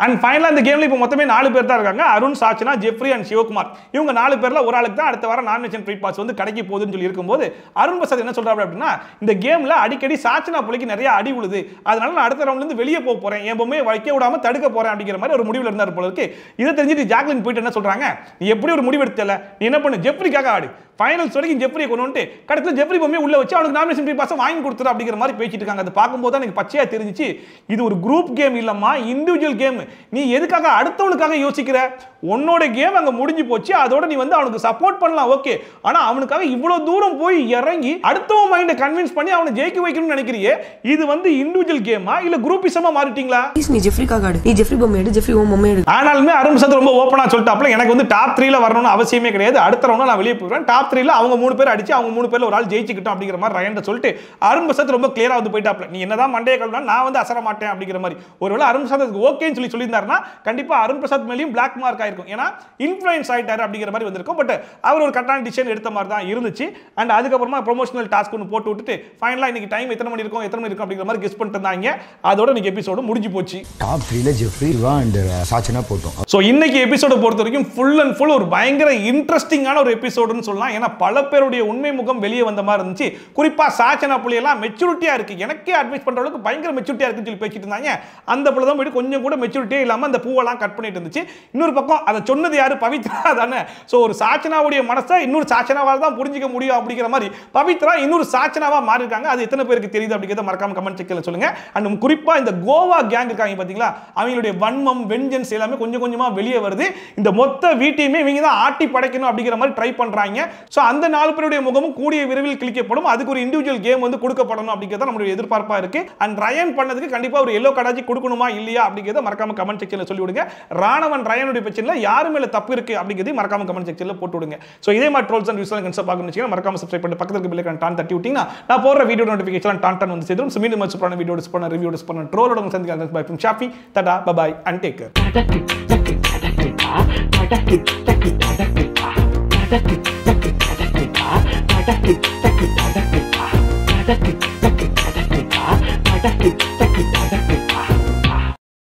அண்ட் ஃபைனலாக இந்த கேமில் இப்போ மொத்தமே 4 பேர் தான் இருக்காங்க, அருண், சாச்சனா, ஜெஃப்ரி அண்ட் சிவகுமார். இவங்க 4 பேரில் ஒரு ஆளுக்கு தான் அடுத்த வாரம் நாமினேஷன் ஃப்ரீ பாஸ் வந்து கிடைக்க போகுதுன்னு சொல்லி இருக்கும்போது அருண் பிரசாத் என்ன சொல்றாரு அப்படின்னா, இந்த கேமில் அடிக்கடி சாச்சனா பிள்ளைக்கு நிறைய அடி விழுது, அதனால நான் அடுத்த ரவுண்ட்லேருந்து வெளியே போக போறேன், என் பொம்மையை வைக்க விடாம தடுக்க போறேன் அப்படிங்கிற மாதிரி ஒரு முடிவில் இருந்தார் போல இருக்கு. இதை தெரிஞ்சுட்டு ஜாக்லின் போயிட்டு என்ன சொல்றாங்க, நீ எப்படி ஒரு முடிவு எடுத்தல, நீ என்ன பண்ணு, ஜெஃப்ரிக்காக ஆடு, ஃபைனல்ஸ் வரைக்கும் ஜெஃப்ரியை கொண்டு வந்து கடைசியில் ஜெஃப்ரி பொம்மையை உள்ள வச்சு அவனுக்கு நாமினேஷன் ஃப்ரீ பாஸ் வாங்கி கொடுத்துரு அப்படிங்கிற மாதிரி பேசிட்டு இருக்காங்க. அதை பார்க்கும்போது தான் எனக்கு பச்சையா தெரிஞ்சிச்சு, இது ஒரு குரூப் கேம் இல்லம்மா, இண்டிவிஜுவல் கேம். நீ எதுக்காக அடுத்தவனுக்காக யோசிக்கிற, உன்னோட கேம் அங்க முடிஞ்சு போச்சு, அதோட நீ வந்து அவனுக்கு சப்போர்ட் பண்ணலாம் ஓகே, ஆனா அவனுக்காக இவ்வளவு தூரம் போய் இறங்கி அடுத்தவன் மைண்டை கன்வின்ஸ் பண்ணி அவனை ஜெயிக்க வைக்கணும்னு நினைக்கிறியே, இது வந்து இண்டிவிஜுவல் கேமா இல்ல குரூப்பிசமா மாறிட்டீங்களா? நீ ஜெஃப்ரிக்காக ஆடு, நீ ஜெஃப்ரி பொம்மை எடு, ஜெஃப்ரி பொம்மை எடு. ஆனாலுமே அருண் பிரசாத் ரொம்ப ஓப்பனா சொல்லிட்டாப்ல, எனக்கு வந்து டாப் 3ல வரணும்னு அவசியமே கிடையாது, அடுத்த ரவுண்ட்ல நான் வெளியே போயிடுவேன், டாப் 3ல அவங்க 3 பேர் அடிச்சு அவங்க 3 பேர்ல ஒரு ஆள் ஜெயிச்சுக்கிட்டோம் அப்படிங்கிற மாதிரி ரயன்ட்ட சொல்லிட்டு அருண் பிரசாத் ரொம்ப கிளியரா வந்து போயிட்டாப்ல, நீ என்னதான் மண்டைய கழுவினா நான் வந்து அசர மாட்டேன் அப்படிங்கிற மாதிரி. ஒருவேளை அருண் பிரசாத் ஓகேன்னு சொல்லியிருந்தாருன்னா கண்டிப்பா அருண் பிரசாத் மேலேயும் பிளாக் மார்க் ஆயிருக்கும், ஏன்னா இன்ஃப்ளூயன்ஸ் ஆயிட்டாரு அப்படிங்கிற மாதிரி வந்திருக்கும். பட் அவர் ஒரு கரெக்டான டிசிஷன் எடுத்த மாதிரி தான் இருந்துச்சு. அண்ட் அதுக்கப்புறமா ப்ரொமோஷனல் டாஸ்க் ஒன்று போட்டு விட்டுட்டு ஃபைனலா இன்னைக்கு டைம் எத்தனை மணி இருக்கும் அப்படிங்கிற மாதிரி கெஸ் பண்ணிட்டு இருந்தாங்க. அதோட இன்னைக்கு எபிசோடு முடிஞ்சு போச்சு. டாப் 3ல ஜெஃப்ரி அண்ட் சாச்சனா போட்டோம். ஸோ இன்னைக்கு எபிசோட பொறுத்த வரைக்கும் ஃபுல் அண்ட் ஃபுல் ஒரு பயங்கர இன்ட்ரெஸ்டிங்கான ஒரு எபிசோடுன்னு சொல்லலாம். ஏன்னா பல பேருடைய உண்மை முகம் வெளியே வந்த மாதிரி இருந்துச்சு. குறிப்பா சாச்சனா புள்ளி எல்லாம் மெச்சூரிட்டியா இருக்கு, எனக்கே அட்வைஸ் பண்ற அளவுக்கு பயங்கர மெச்சூரிட்டியா இருக்குன்னு சொல்லி பேசிட்டு இருந்தாங்க. அந்த புள்ள தான் போயிட்டு கொஞ்சம் கூட மெச்சூரிட்டியே இல்லாம அந்த பூவெல்லாம் கட் பண்ணிட்டு இருந்துச்சு. இன்னொரு பக்கம் அதை சொன்னது யாரு? பவித்ரா தானே. ஸோ ஒரு சாச்சனாவுடைய மனசை இன்னொரு சாச்சனாவால் தான் புரிஞ்சிக்க முடியும் அப்படிங்கிற மாதிரி பவித்ரா இன்னொரு சாச்சனாவா மாறி இருக்காங்க. அது எத்தனை பேருக்கு தெரியுது அப்படிங்கிறத மறக்காம கமெண்ட் செக்ல சொல்லுங்க. அண்ட் குறிப்பா இந்த கோவா கேங் இருக்காங்க பாத்தீங்களா, அவங்களுடைய வன்மம் வெஞ்சன்ஸ் எல்லாமே கொஞ்சம் கொஞ்சமா வெளியே வருது. இந்த மொத்த வீட்டையுமே இவங்க தான் ஆட்டி படைக்கணும் அப்படிங்கிற மாதிரி ட்ரை பண்றாங்க. சோ அந்த 4 பேருடைய முகமும் கூடிய விரைவில் கிளிக்கப்படும். அதுக்கு ஒரு இண்டிவிஜுவல் கேம் வந்து கொடுக்கப்படணும் அப்படிங்கிறது நம்மளுடைய எதிர்பார்ப்பா இருக்கு. அண்ட் ரயன் பண்ணதுக்கு கண்டிப்பா ஒரு எல்லோ கார்டாச்சு கொடுக்கணுமா இல்லையா அப்படிங்கிறத மறக்காம கமெண்ட் செக்ல சொல்லி விடுங்க. ராணவன் ரயனுடைய பிரச்சனைல யாரு மேல தப்பு இருக்கு அப்படிங்கிறதை மறக்காம கமெண்ட் செக்ல போட்டு விடுங்க. சோ இதே மாதிரி ட்ரோல்ஸ் அண்ட் வியூஸ் கன்செப்ட் பார்க்கணும்னு வச்சீங்கன்னா மறக்காம சப்ஸ்கிரைப் பண்ணி பக்கத்துல இருக்க பெல் ஐகான் டான் தட்டி விட்டீங்கன்னா நான் போற வீடியோ நோட்டிஃபிகேஷன் டான் வந்து சேரும். சோ மீண்டும் சூப்பரான வீடியோ டிஸ்க் பண்ண ரிவ்யூ டிஸ்க் பண்ண ட்ரோலோட சந்திக்கலாம். Bye from Shafi. Tata bye bye and take care.